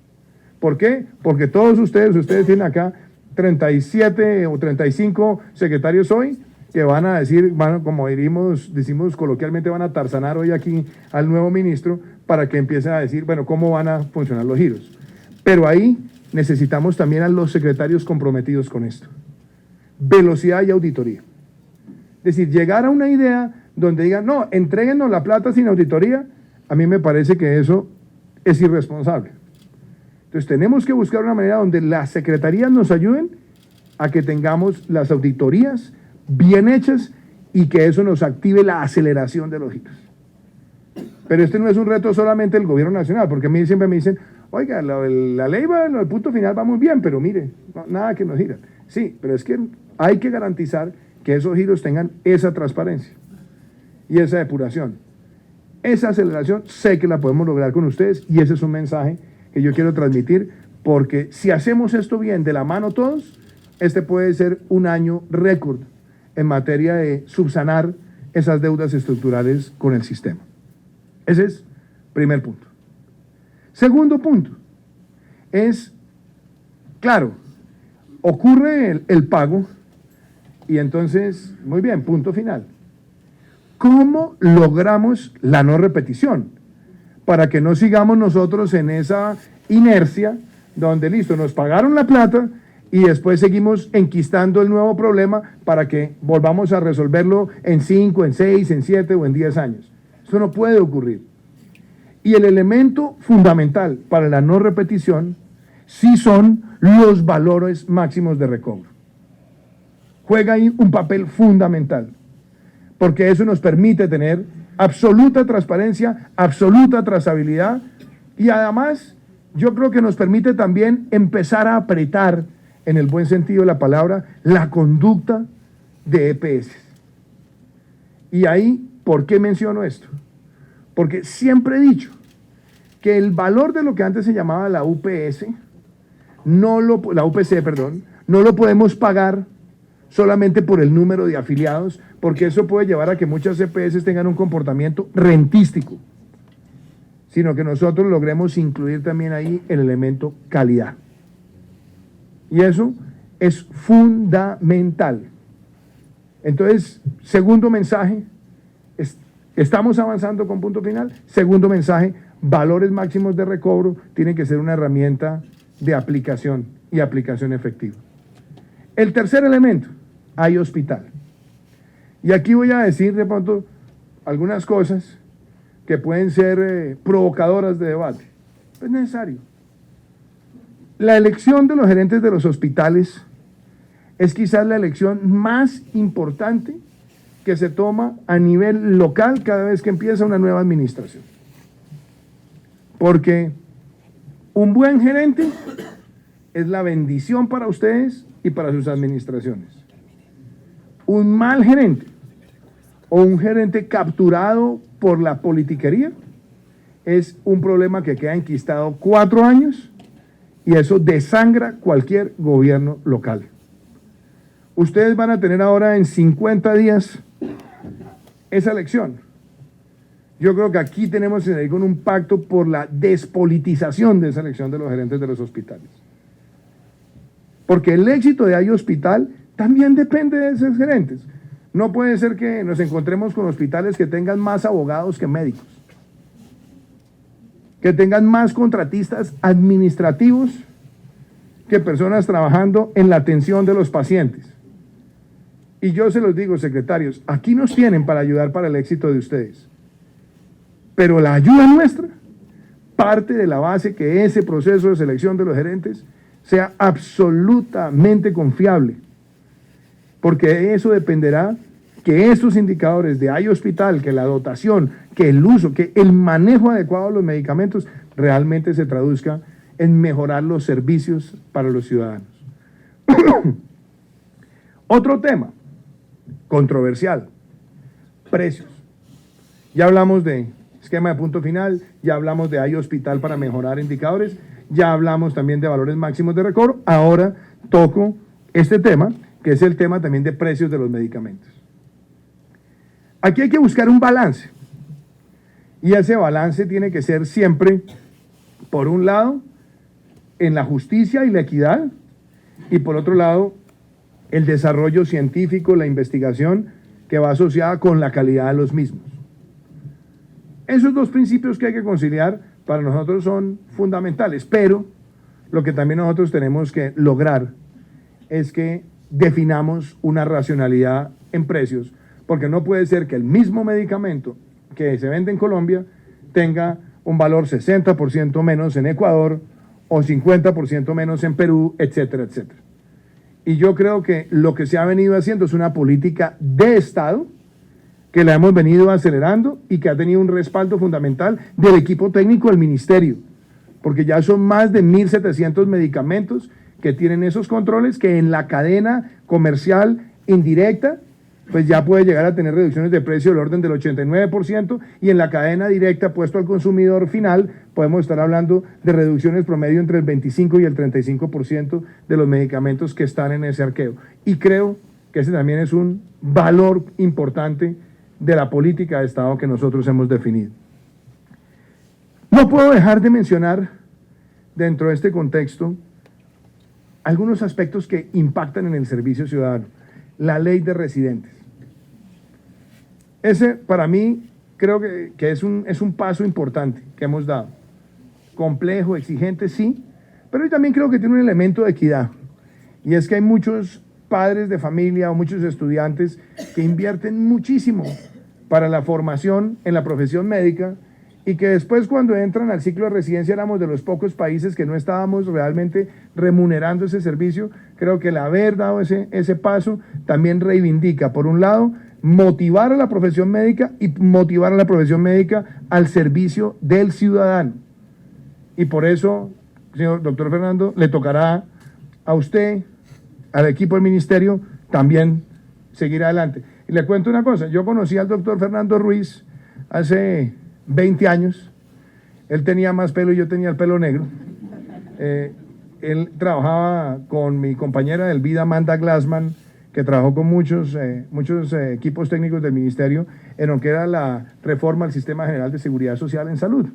[SPEAKER 3] ¿Por qué? Porque todos ustedes tienen acá 37 o 35 secretarios hoy, que van a decir, como decimos coloquialmente, van a tarzanar hoy aquí al nuevo ministro para que empiece a decir, bueno, cómo van a funcionar los giros. Pero ahí necesitamos también a los secretarios comprometidos con esto. Velocidad y auditoría. Es decir, llegar a una idea donde digan, no, entréguenos la plata sin auditoría, a mí me parece que eso es irresponsable. Entonces tenemos que buscar una manera donde las secretarías nos ayuden a que tengamos las auditorías bien hechas y que eso nos active la aceleración de los giros. Pero este no es un reto solamente del gobierno nacional, porque a mí siempre me dicen, oiga, la ley va, el punto final va muy bien, pero mire, nada que nos gira. Sí, pero es que hay que garantizar que esos giros tengan esa transparencia y esa depuración. Esa aceleración sé que la podemos lograr con ustedes y ese es un mensaje que yo quiero transmitir, porque si hacemos esto bien de la mano todos, este puede ser un año récord en materia de subsanar esas deudas estructurales con el sistema. Ese es primer punto. Segundo punto es, claro, ocurre el pago y entonces, muy bien, punto final. ¿Cómo logramos la no repetición? Para que no sigamos nosotros en esa inercia donde, listo, nos pagaron la plata y después seguimos enquistando el nuevo problema para que volvamos a resolverlo en 5, en 6, en 7 o en 10 años. Eso no puede ocurrir. Y el elemento fundamental para la no repetición sí son los valores máximos de recobro. Juega ahí un papel fundamental, porque eso nos permite tener absoluta transparencia, absoluta trazabilidad y además yo creo que nos permite también empezar a apretar, en el buen sentido de la palabra, la conducta de EPS. Y ahí, ¿por qué menciono esto? Porque siempre he dicho que el valor de lo que antes se llamaba la UPC, no lo podemos pagar solamente por el número de afiliados, porque eso puede llevar a que muchas EPS tengan un comportamiento rentístico, sino que nosotros logremos incluir también ahí el elemento calidad. Y eso es fundamental. Entonces, segundo mensaje, estamos avanzando con punto final. Segundo mensaje, valores máximos de recobro tienen que ser una herramienta de aplicación y aplicación efectiva. El tercer elemento, hay hospital. Y aquí voy a decir de pronto algunas cosas que pueden ser provocadoras de debate. Es necesario. La elección de los gerentes de los hospitales es quizás la elección más importante que se toma a nivel local cada vez que empieza una nueva administración. Porque un buen gerente es la bendición para ustedes y para sus administraciones. Un mal gerente o un gerente capturado por la politiquería es un problema que queda enquistado 4 años y eso desangra cualquier gobierno local. Ustedes van a tener ahora en 50 días esa elección. Yo creo que aquí tenemos que ir con un pacto por la despolitización de esa elección de los gerentes de los hospitales. Porque el éxito de Hay Hospital también depende de esos gerentes. No puede ser que nos encontremos con hospitales que tengan más abogados que médicos, que tengan más contratistas administrativos que personas trabajando en la atención de los pacientes. Y yo se los digo, secretarios, aquí nos tienen para ayudar para el éxito de ustedes. Pero la ayuda nuestra parte de la base que ese proceso de selección de los gerentes sea absolutamente confiable, porque de eso dependerá que esos indicadores de Hay Hospital, que la dotación, que el uso, que el manejo adecuado de los medicamentos realmente se traduzca en mejorar los servicios para los ciudadanos. Otro tema controversial, precios. Ya hablamos de esquema de punto final, ya hablamos de hospital para mejorar indicadores, ya hablamos también de valores máximos de recobro. Ahora toco este tema, que es el tema también de precios de los medicamentos. Aquí hay que buscar un balance, y ese balance tiene que ser siempre, por un lado, en la justicia y la equidad, y por otro lado, el desarrollo científico, la investigación que va asociada con la calidad de los mismos. Esos dos principios que hay que conciliar para nosotros son fundamentales, pero lo que también nosotros tenemos que lograr es que definamos una racionalidad en precios, porque no puede ser que el mismo medicamento que se vende en Colombia tenga un valor 60% menos en Ecuador o 50% menos en Perú, etcétera, etcétera. Y yo creo que lo que se ha venido haciendo es una política de Estado que la hemos venido acelerando y que ha tenido un respaldo fundamental del equipo técnico del ministerio, porque ya son más de 1.700 medicamentos que tienen esos controles, que en la cadena comercial indirecta pues ya puede llegar a tener reducciones de precio del orden del 89%, y en la cadena directa puesto al consumidor final podemos estar hablando de reducciones promedio entre el 25 y el 35% de los medicamentos que están en ese arqueo. Y creo que ese también es un valor importante de la política de Estado que nosotros hemos definido. No puedo dejar de mencionar dentro de este contexto algunos aspectos que impactan en el servicio ciudadano. La ley de residentes. Ese, para mí, creo que es un paso importante que hemos dado. Complejo, exigente, sí, pero yo también creo que tiene un elemento de equidad. Y es que hay muchos padres de familia o muchos estudiantes que invierten muchísimo para la formación en la profesión médica, y que después, cuando entran al ciclo de residencia, éramos de los pocos países que no estábamos realmente remunerando ese servicio. Creo que el haber dado ese paso también reivindica, por un lado, motivar a la profesión médica y motivar a la profesión médica al servicio del ciudadano. Y por eso, señor doctor Fernando, le tocará a usted, al equipo del ministerio, también seguir adelante. Y le cuento una cosa, yo conocí al doctor Fernando Ruiz hace 20 años, él tenía más pelo y yo tenía el pelo negro. Él trabajaba con mi compañera del vida, Amanda Glassman, que trabajó con muchos equipos técnicos del ministerio en lo que era la reforma al Sistema General de Seguridad Social en Salud.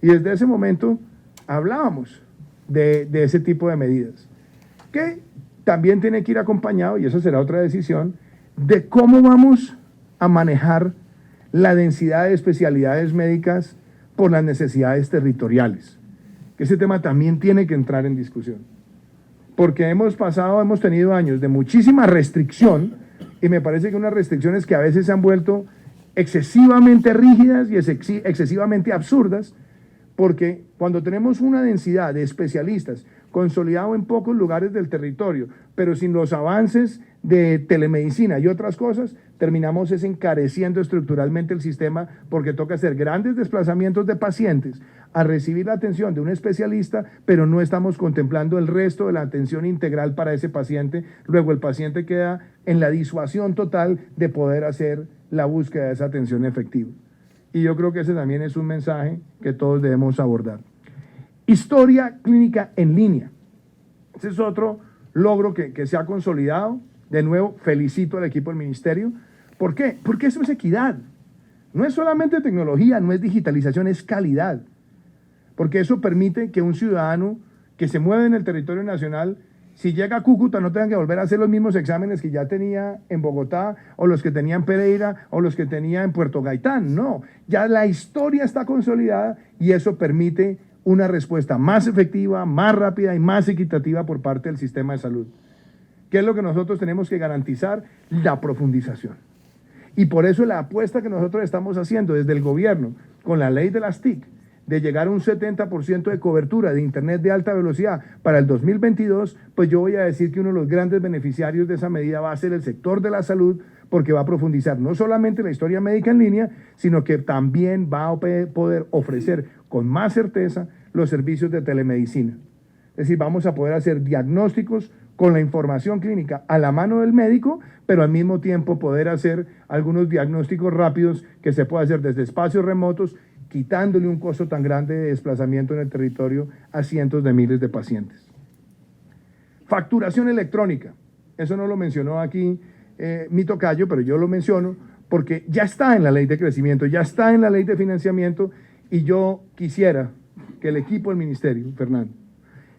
[SPEAKER 3] Y desde ese momento hablábamos de ese tipo de medidas, que también tiene que ir acompañado, y eso será otra decisión, de cómo vamos a manejar la densidad de especialidades médicas por las necesidades territoriales. Ese tema también tiene que entrar en discusión, porque hemos tenido años de muchísima restricción, y me parece que unas restricciones que a veces se han vuelto excesivamente rígidas y excesivamente absurdas, porque cuando tenemos una densidad de especialistas consolidado en pocos lugares del territorio, pero sin los avances de telemedicina y otras cosas, terminamos encareciendo estructuralmente el sistema, porque toca hacer grandes desplazamientos de pacientes a recibir la atención de un especialista, pero no estamos contemplando el resto de la atención integral para ese paciente. Luego el paciente queda en la disuasión total de poder hacer la búsqueda de esa atención efectiva. Y yo creo que ese también es un mensaje que todos debemos abordar. Historia clínica en línea. Ese es otro logro que se ha consolidado. De nuevo, felicito al equipo del ministerio. ¿Por qué? Porque eso es equidad. No es solamente tecnología, no es digitalización, es calidad. Porque eso permite que un ciudadano que se mueve en el territorio nacional, si llega a Cúcuta, no tenga que volver a hacer los mismos exámenes que ya tenía en Bogotá, o los que tenía en Pereira, o los que tenía en Puerto Gaitán. No, ya la historia está consolidada, y eso permite una respuesta más efectiva, más rápida y más equitativa por parte del sistema de salud. ¿Qué es lo que nosotros tenemos que garantizar? La profundización. Y por eso la apuesta que nosotros estamos haciendo desde el gobierno, con la ley de las TIC, de llegar a un 70% de cobertura de Internet de alta velocidad para el 2022, pues yo voy a decir que uno de los grandes beneficiarios de esa medida va a ser el sector de la salud, porque va a profundizar no solamente la historia médica en línea, sino que también va a poder ofrecer con más certeza los servicios de telemedicina. Es decir, vamos a poder hacer diagnósticos con la información clínica a la mano del médico, pero al mismo tiempo poder hacer algunos diagnósticos rápidos que se puede hacer desde espacios remotos, quitándole un costo tan grande de desplazamiento en el territorio a cientos de miles de pacientes. Facturación electrónica. Eso no lo mencionó aquí mi tocayo, pero yo lo menciono porque ya está en la ley de crecimiento, ya está en la ley de financiamiento, y yo quisiera que el equipo del ministerio, Fernando,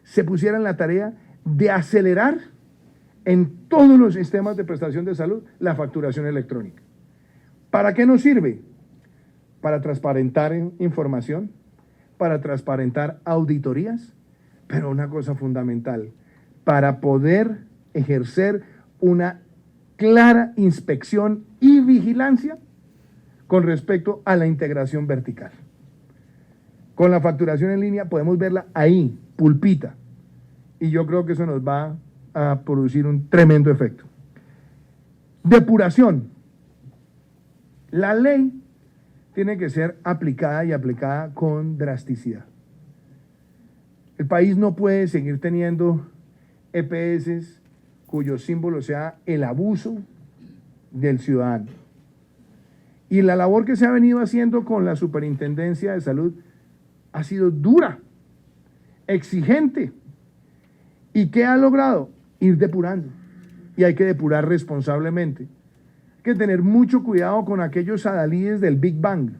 [SPEAKER 3] se pusiera en la tarea de acelerar en todos los sistemas de prestación de salud la facturación electrónica. ¿Para qué nos sirve? Para transparentar información, para transparentar auditorías, pero una cosa fundamental, para poder ejercer una clara inspección y vigilancia con respecto a la integración vertical. Con la facturación en línea podemos verla ahí, pulpita, y yo creo que eso nos va a producir un tremendo efecto. Depuración. La ley tiene que ser aplicada y aplicada con drasticidad. El país no puede seguir teniendo EPS cuyo símbolo sea el abuso del ciudadano. Y la labor que se ha venido haciendo con la Superintendencia de Salud ha sido dura, exigente. ¿Y qué ha logrado? Ir depurando. Y hay que depurar responsablemente. Hay que tener mucho cuidado con aquellos adalides del Big Bang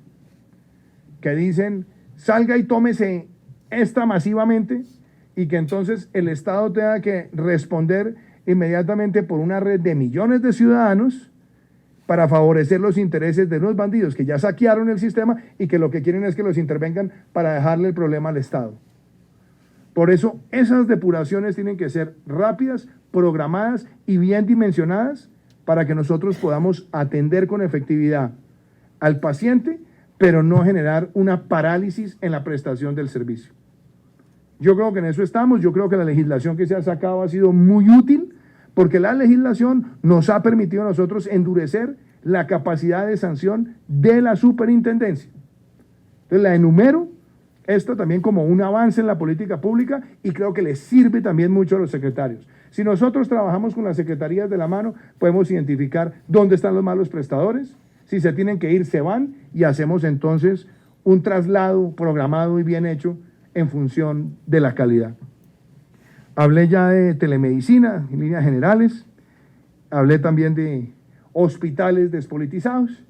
[SPEAKER 3] que dicen, salga y tómese esta masivamente, y que entonces el Estado tenga que responder inmediatamente por una red de millones de ciudadanos para favorecer los intereses de unos bandidos que ya saquearon el sistema y que lo que quieren es que los intervengan para dejarle el problema al Estado. Por eso esas depuraciones tienen que ser rápidas, programadas y bien dimensionadas para que nosotros podamos atender con efectividad al paciente, pero no generar una parálisis en la prestación del servicio. Yo creo que en eso estamos. Yo creo que la legislación que se ha sacado ha sido muy útil, porque la legislación nos ha permitido a nosotros endurecer la capacidad de sanción de la superintendencia. Entonces la enumero, esto también como un avance en la política pública, y creo que le sirve también mucho a los secretarios. Si nosotros trabajamos con las secretarías de la mano, podemos identificar dónde están los malos prestadores. Si se tienen que ir, se van, y hacemos entonces un traslado programado y bien hecho en función de la calidad. Hablé ya de telemedicina en líneas generales, hablé también de hospitales despolitizados,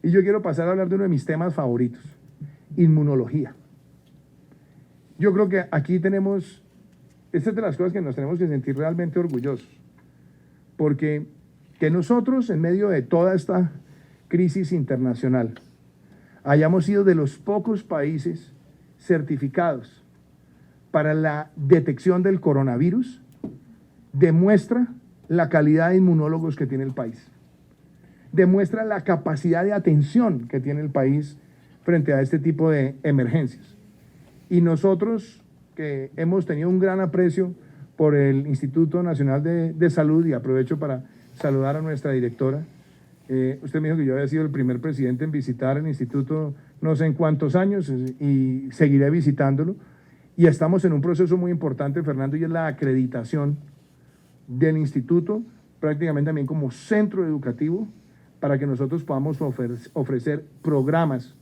[SPEAKER 3] y yo quiero pasar a hablar de uno de mis temas favoritos, inmunología. Yo creo que aquí tenemos, esta es de las cosas que nos tenemos que sentir realmente orgullosos, porque que nosotros en medio de toda esta crisis internacional hayamos sido de los pocos países certificados para la detección del coronavirus, demuestra la calidad de inmunólogos que tiene el país, demuestra la capacidad de atención que tiene el país frente a este tipo de emergencias. Y nosotros, que hemos tenido un gran aprecio por el Instituto Nacional de Salud, y aprovecho para saludar a nuestra directora. Usted me dijo que yo había sido el primer presidente en visitar el instituto no sé en cuántos años, y seguiré visitándolo. Y estamos en un proceso muy importante, Fernando, y es la acreditación del instituto, prácticamente también como centro educativo, para que nosotros podamos ofrecer programas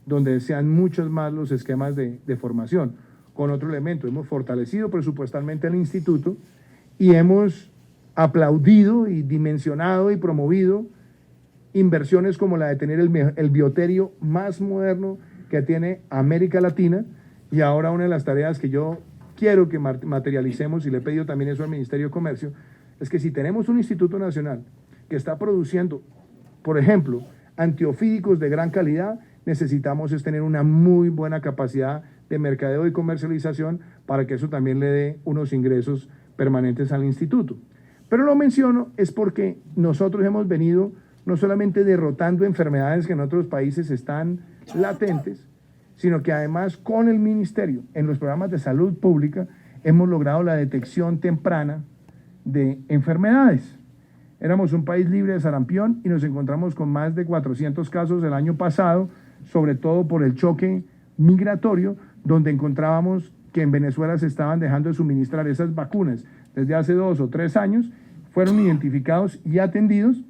[SPEAKER 3] donde sean muchos más los esquemas de formación. Con otro elemento, hemos fortalecido presupuestalmente el instituto y hemos aplaudido y dimensionado y promovido inversiones como la de tener el bioterio más moderno que tiene América Latina. Y ahora una de las tareas que yo quiero que materialicemos, y le he pedido también eso al Ministerio de Comercio, es que si tenemos un instituto nacional que está produciendo, por ejemplo, antiofídicos de gran calidad, necesitamos es tener una muy buena capacidad de mercadeo y comercialización para que eso también le dé unos ingresos permanentes al instituto. Pero lo menciono es porque nosotros hemos venido no solamente derrotando enfermedades que en otros países están latentes, sino que además con el ministerio, en los programas de salud pública, hemos logrado la detección temprana de enfermedades. Éramos un país libre de sarampión y nos encontramos con más de 400 casos el año pasado, sobre todo por el choque migratorio, donde encontrábamos que en Venezuela se estaban dejando de suministrar esas vacunas desde hace 2 o 3 años, fueron identificados y atendidos,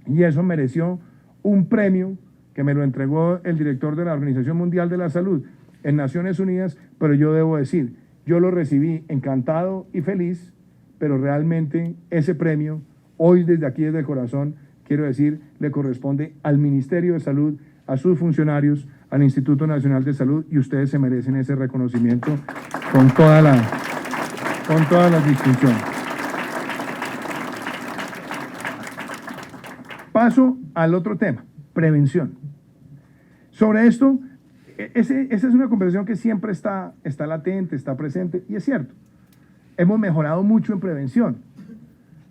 [SPEAKER 3] y eso mereció un premio que me lo entregó el director de la Organización Mundial de la Salud en Naciones Unidas, pero yo debo decir, yo lo recibí encantado y feliz, pero realmente ese premio, hoy desde aquí, desde el corazón, quiero decir, le corresponde al Ministerio de Salud, a sus funcionarios, al Instituto Nacional de Salud, y ustedes se merecen ese reconocimiento con toda la distinción. Paso al otro tema, prevención. Sobre esto, esa es una conversación que siempre está latente, está presente, y es cierto. Hemos mejorado mucho en prevención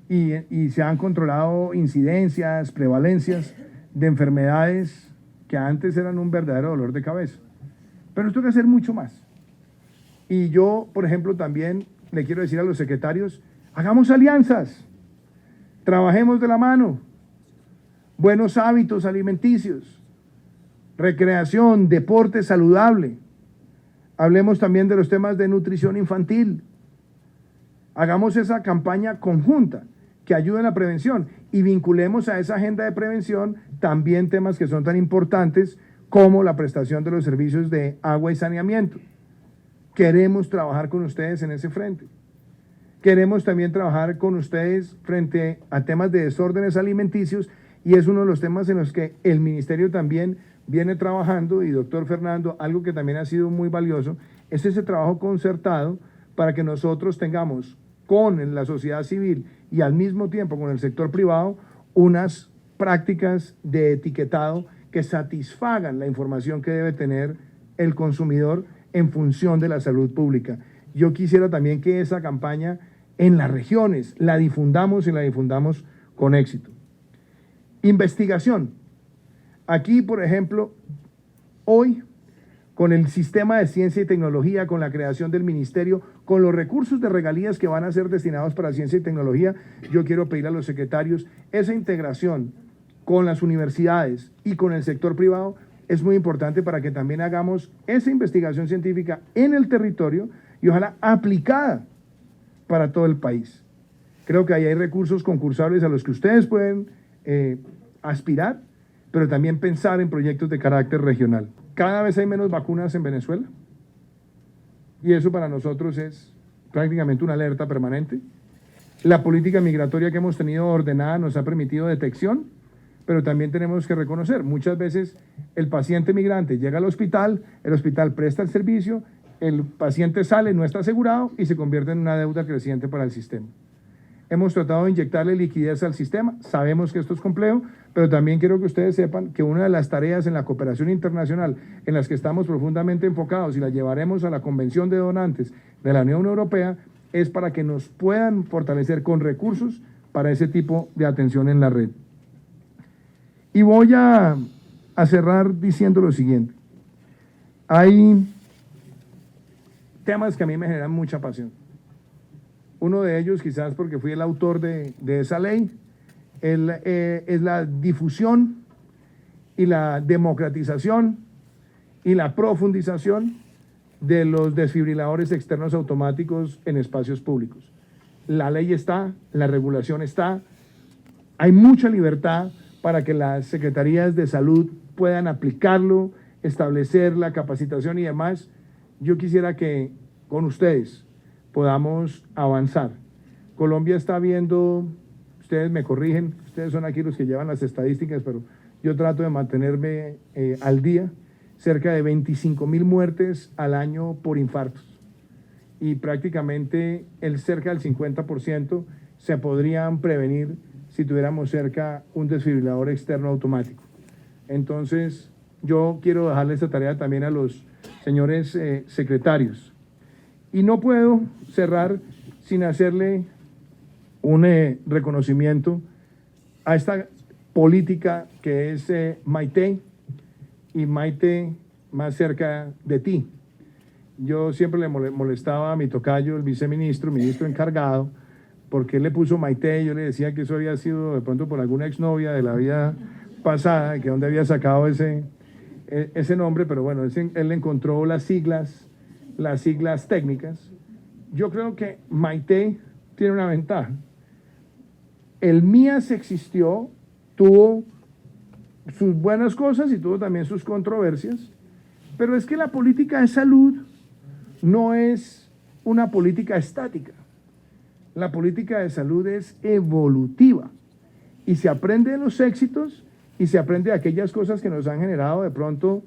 [SPEAKER 3] y se han controlado incidencias, prevalencias de enfermedades que antes eran un verdadero dolor de cabeza. Pero esto hay que hacer mucho más. Y yo, por ejemplo, también le quiero decir a los secretarios, hagamos alianzas, trabajemos de la mano, buenos hábitos alimenticios, recreación, deporte saludable. Hablemos también de los temas de nutrición infantil. Hagamos esa campaña conjunta que ayude en la prevención y vinculemos a esa agenda de prevención también temas que son tan importantes como la prestación de los servicios de agua y saneamiento. Queremos trabajar con ustedes en ese frente. Queremos también trabajar con ustedes frente a temas de desórdenes alimenticios, y es uno de los temas en los que el Ministerio también viene trabajando, y doctor Fernando, algo que también ha sido muy valioso, es ese trabajo concertado para que nosotros tengamos con la sociedad civil y al mismo tiempo con el sector privado unas prácticas de etiquetado que satisfagan la información que debe tener el consumidor en función de la salud pública. Yo quisiera también que esa campaña en las regiones la difundamos y la difundamos con éxito. Investigación. Aquí, por ejemplo, hoy, con el sistema de ciencia y tecnología, con la creación del ministerio, con los recursos de regalías que van a ser destinados para ciencia y tecnología, yo quiero pedir a los secretarios esa integración con las universidades y con el sector privado. Es muy importante para que también hagamos esa investigación científica en el territorio y ojalá aplicada para todo el país. Creo que ahí hay recursos concursables a los que ustedes pueden aspirar, pero también pensar en proyectos de carácter regional. Cada vez hay menos vacunas en Venezuela y eso para nosotros es prácticamente una alerta permanente. La política migratoria que hemos tenido ordenada nos ha permitido detección, pero también tenemos que reconocer, muchas veces el paciente migrante llega al hospital, el hospital presta el servicio, el paciente sale, no está asegurado y se convierte en una deuda creciente para el sistema. Hemos tratado de inyectarle liquidez al sistema, sabemos que esto es complejo, pero también quiero que ustedes sepan que una de las tareas en la cooperación internacional en las que estamos profundamente enfocados y la llevaremos a la Convención de Donantes de la Unión Europea es para que nos puedan fortalecer con recursos para ese tipo de atención en la red. Y voy a cerrar diciendo lo siguiente. Hay temas que a mí me generan mucha pasión. Uno de ellos, quizás porque fui el autor de esa ley, es la difusión y la democratización y la profundización de los desfibriladores externos automáticos en espacios públicos. La ley está, la regulación está, hay mucha libertad para que las secretarías de salud puedan aplicarlo, establecer la capacitación y demás. Yo quisiera que con ustedes podamos avanzar. Colombia está viendo, ustedes me corrigen, ustedes son aquí los que llevan las estadísticas, pero yo trato de mantenerme al día, cerca de 25.000 muertes al año por infartos. Y prácticamente cerca del 50% se podrían prevenir si tuviéramos cerca un desfibrilador externo automático. Entonces, yo quiero dejarle esta tarea también a los señores secretarios. Y no puedo cerrar sin hacerle un reconocimiento a esta política que es Maite, y Maite más cerca de ti. Yo siempre le molestaba a mi tocayo, el viceministro, ministro encargado, porque él le puso Maite. Yo le decía que eso había sido de pronto por alguna exnovia de la vida pasada, que dónde había sacado ese nombre, pero bueno, él encontró las siglas las siglas técnicas, yo creo que Maite tiene una ventaja. El MIAS existió, tuvo sus buenas cosas y tuvo también sus controversias, pero es que la política de salud no es una política estática. La política de salud es evolutiva y se aprende de los éxitos y se aprende de aquellas cosas que nos han generado de pronto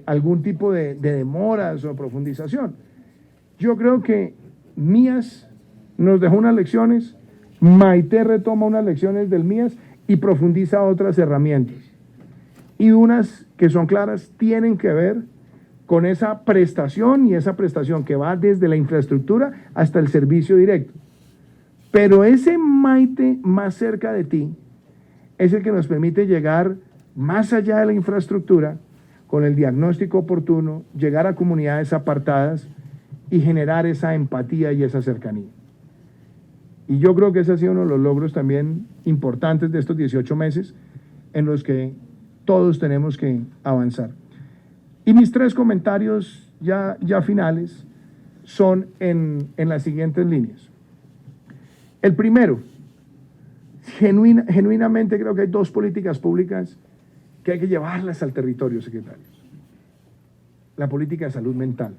[SPEAKER 3] algún tipo de demoras o profundización. Yo creo que MIAS nos dejó unas lecciones, Maite retoma unas lecciones del MIAS y profundiza otras herramientas. Y unas que son claras tienen que ver con esa prestación y esa prestación que va desde la infraestructura hasta el servicio directo. Pero ese Maite más cerca de ti es el que nos permite llegar más allá de la infraestructura con el diagnóstico oportuno, llegar a comunidades apartadas y generar esa empatía y esa cercanía. Y yo creo que ese ha sido uno de los logros también importantes de estos 18 meses en los que todos tenemos que avanzar. Y mis 3 comentarios ya finales son en las siguientes líneas. El primero, genuinamente creo que hay 2 políticas públicas que hay que llevarlas al territorio, secretarios. La política de salud mental.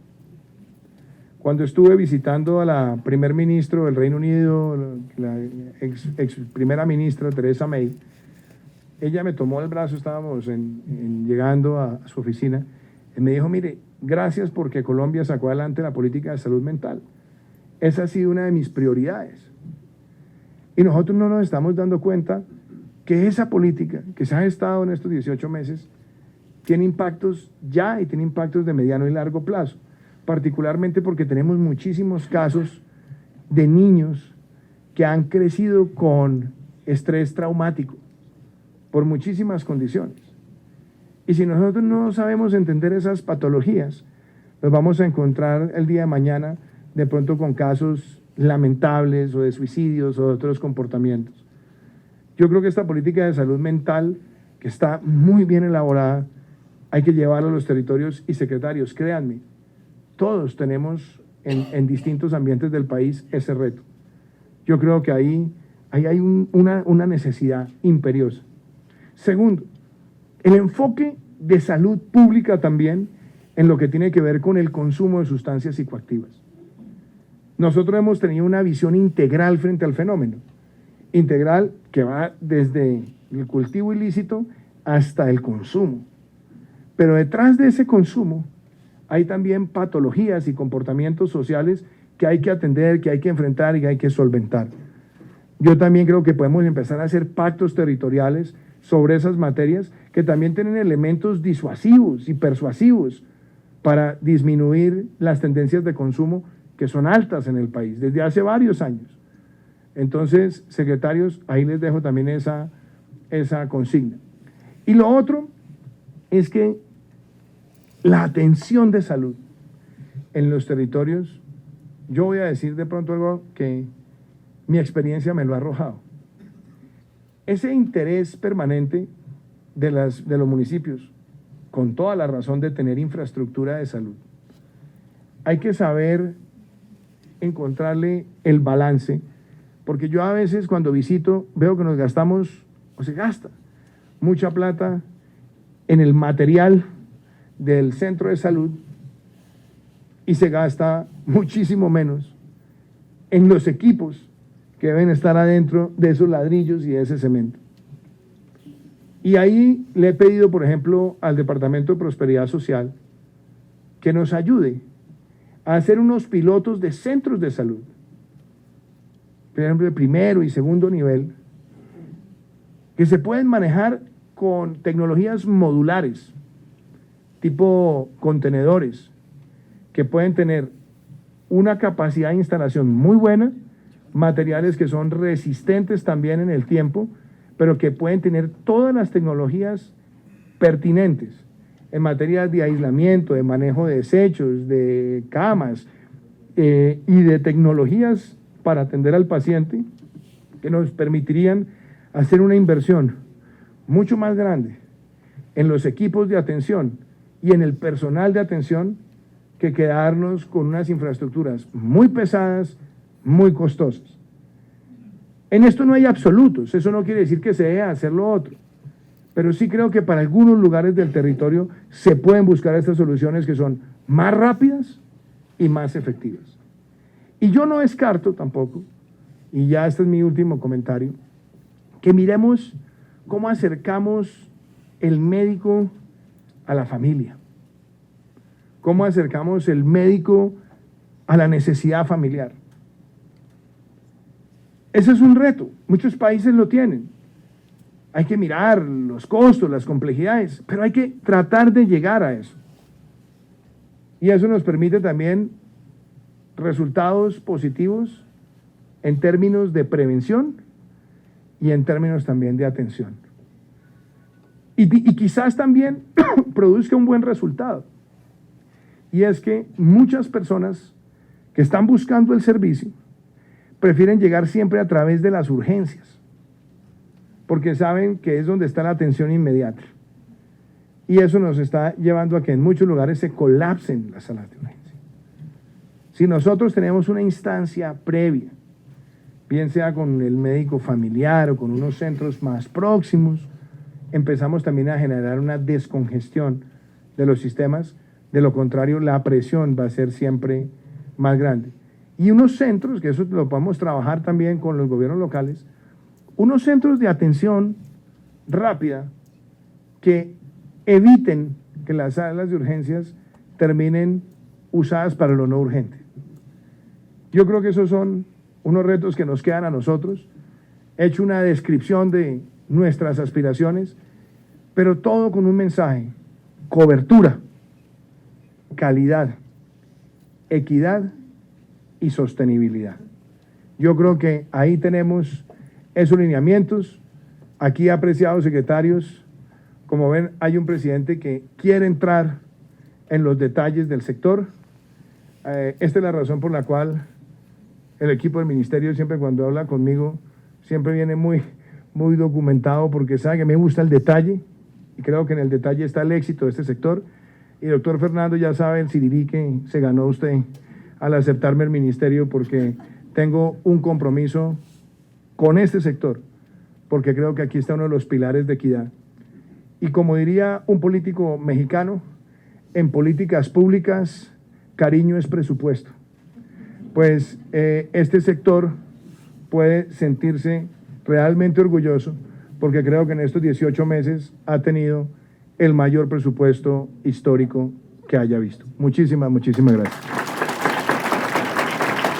[SPEAKER 3] Cuando estuve visitando a la primer ministro del Reino Unido, la ex primera ministra Theresa May, ella me tomó el brazo, estábamos llegando a su oficina, y me dijo, mire, gracias porque Colombia sacó adelante la política de salud mental. Esa ha sido una de mis prioridades. Y nosotros no nos estamos dando cuenta que esa política que se ha estado en estos 18 meses tiene impactos ya y tiene impactos de mediano y largo plazo, particularmente porque tenemos muchísimos casos de niños que han crecido con estrés traumático por muchísimas condiciones. Y si nosotros no sabemos entender esas patologías, nos vamos a encontrar el día de mañana de pronto con casos lamentables o de suicidios o de otros comportamientos. Yo creo que esta política de salud mental, que está muy bien elaborada, hay que llevarla a los territorios y secretarios, créanme, todos tenemos en distintos ambientes del país ese reto. Yo creo que ahí hay una necesidad imperiosa. Segundo, el enfoque de salud pública también en lo que tiene que ver con el consumo de sustancias psicoactivas. Nosotros hemos tenido una visión integral frente al fenómeno, integral que va desde el cultivo ilícito hasta el consumo. Pero detrás de ese consumo hay también patologías y comportamientos sociales que hay que atender, que hay que enfrentar y que hay que solventar. Yo también creo que podemos empezar a hacer pactos territoriales sobre esas materias que también tienen elementos disuasivos y persuasivos para disminuir las tendencias de consumo que son altas en el país desde hace varios años. Entonces, secretarios, ahí les dejo también esa consigna. Y lo otro es que la atención de salud en los territorios, yo voy a decir de pronto algo que mi experiencia me lo ha arrojado. Ese interés permanente de los municipios, con toda la razón de tener infraestructura de salud, hay que saber encontrarle el balance, porque yo a veces cuando visito veo que nos gastamos, o se gasta, mucha plata en el material del centro de salud y se gasta muchísimo menos en los equipos que deben estar adentro de esos ladrillos y de ese cemento. Y ahí le he pedido, por ejemplo, al Departamento de Prosperidad Social que nos ayude a hacer unos pilotos de centros de salud, por ejemplo, de primero y segundo nivel, que se pueden manejar con tecnologías modulares, tipo contenedores, que pueden tener una capacidad de instalación muy buena, materiales que son resistentes también en el tiempo, pero que pueden tener todas las tecnologías pertinentes en materia de aislamiento, de manejo de desechos, de camas y de tecnologías para atender al paciente que nos permitirían hacer una inversión mucho más grande en los equipos de atención y en el personal de atención
[SPEAKER 4] que quedarnos con unas infraestructuras muy pesadas, muy costosas. En esto no hay absolutos, eso no quiere decir que se debe hacer lo otro, pero sí creo que para algunos lugares del territorio se pueden buscar estas soluciones que son más rápidas y más efectivas. Y yo no descarto tampoco, y ya este es mi último comentario, que miremos cómo acercamos el médico a la familia, cómo acercamos el médico a la necesidad familiar. Ese es un reto, muchos países lo tienen. Hay que mirar los costos, las complejidades, pero hay que tratar de llegar a eso. Y eso nos permite también resultados positivos en términos de prevención y en términos también de atención. Y quizás también produzca un buen resultado. Y es que muchas personas que están buscando el servicio prefieren llegar siempre a través de las urgencias, porque saben que es donde está la atención inmediata. Y eso nos está llevando a que en muchos lugares se colapsen las salas de urgencia. Si nosotros tenemos una instancia previa, bien sea con el médico familiar o con unos centros más próximos, empezamos también a generar una descongestión de los sistemas. De lo contrario, la presión va a ser siempre más grande. Y unos centros, que eso lo podemos trabajar también con los gobiernos locales, unos centros de atención rápida que eviten que las salas de urgencias terminen usadas para lo no urgente. Yo creo que esos son unos retos que nos quedan a nosotros. He hecho una descripción de nuestras aspiraciones, pero todo con un mensaje: cobertura, calidad, equidad y sostenibilidad. Yo creo que ahí tenemos esos lineamientos. Aquí, apreciados secretarios, como ven, hay un presidente que quiere entrar en los detalles del sector. Esta es la razón por la cual el equipo del ministerio, siempre cuando habla conmigo, siempre viene muy documentado, porque sabe que me gusta el detalle, y creo que en el detalle está el éxito de este sector. Y doctor Fernando, ya sabe el sirirí que se ganó usted al aceptarme el ministerio, porque tengo un compromiso con este sector, porque creo que aquí está uno de los pilares de equidad. Y como diría un político mexicano, en políticas públicas, cariño es presupuesto. Pues este sector puede sentirse realmente orgulloso, porque creo que en estos 18 meses ha tenido el mayor presupuesto histórico que haya visto. Muchísimas gracias.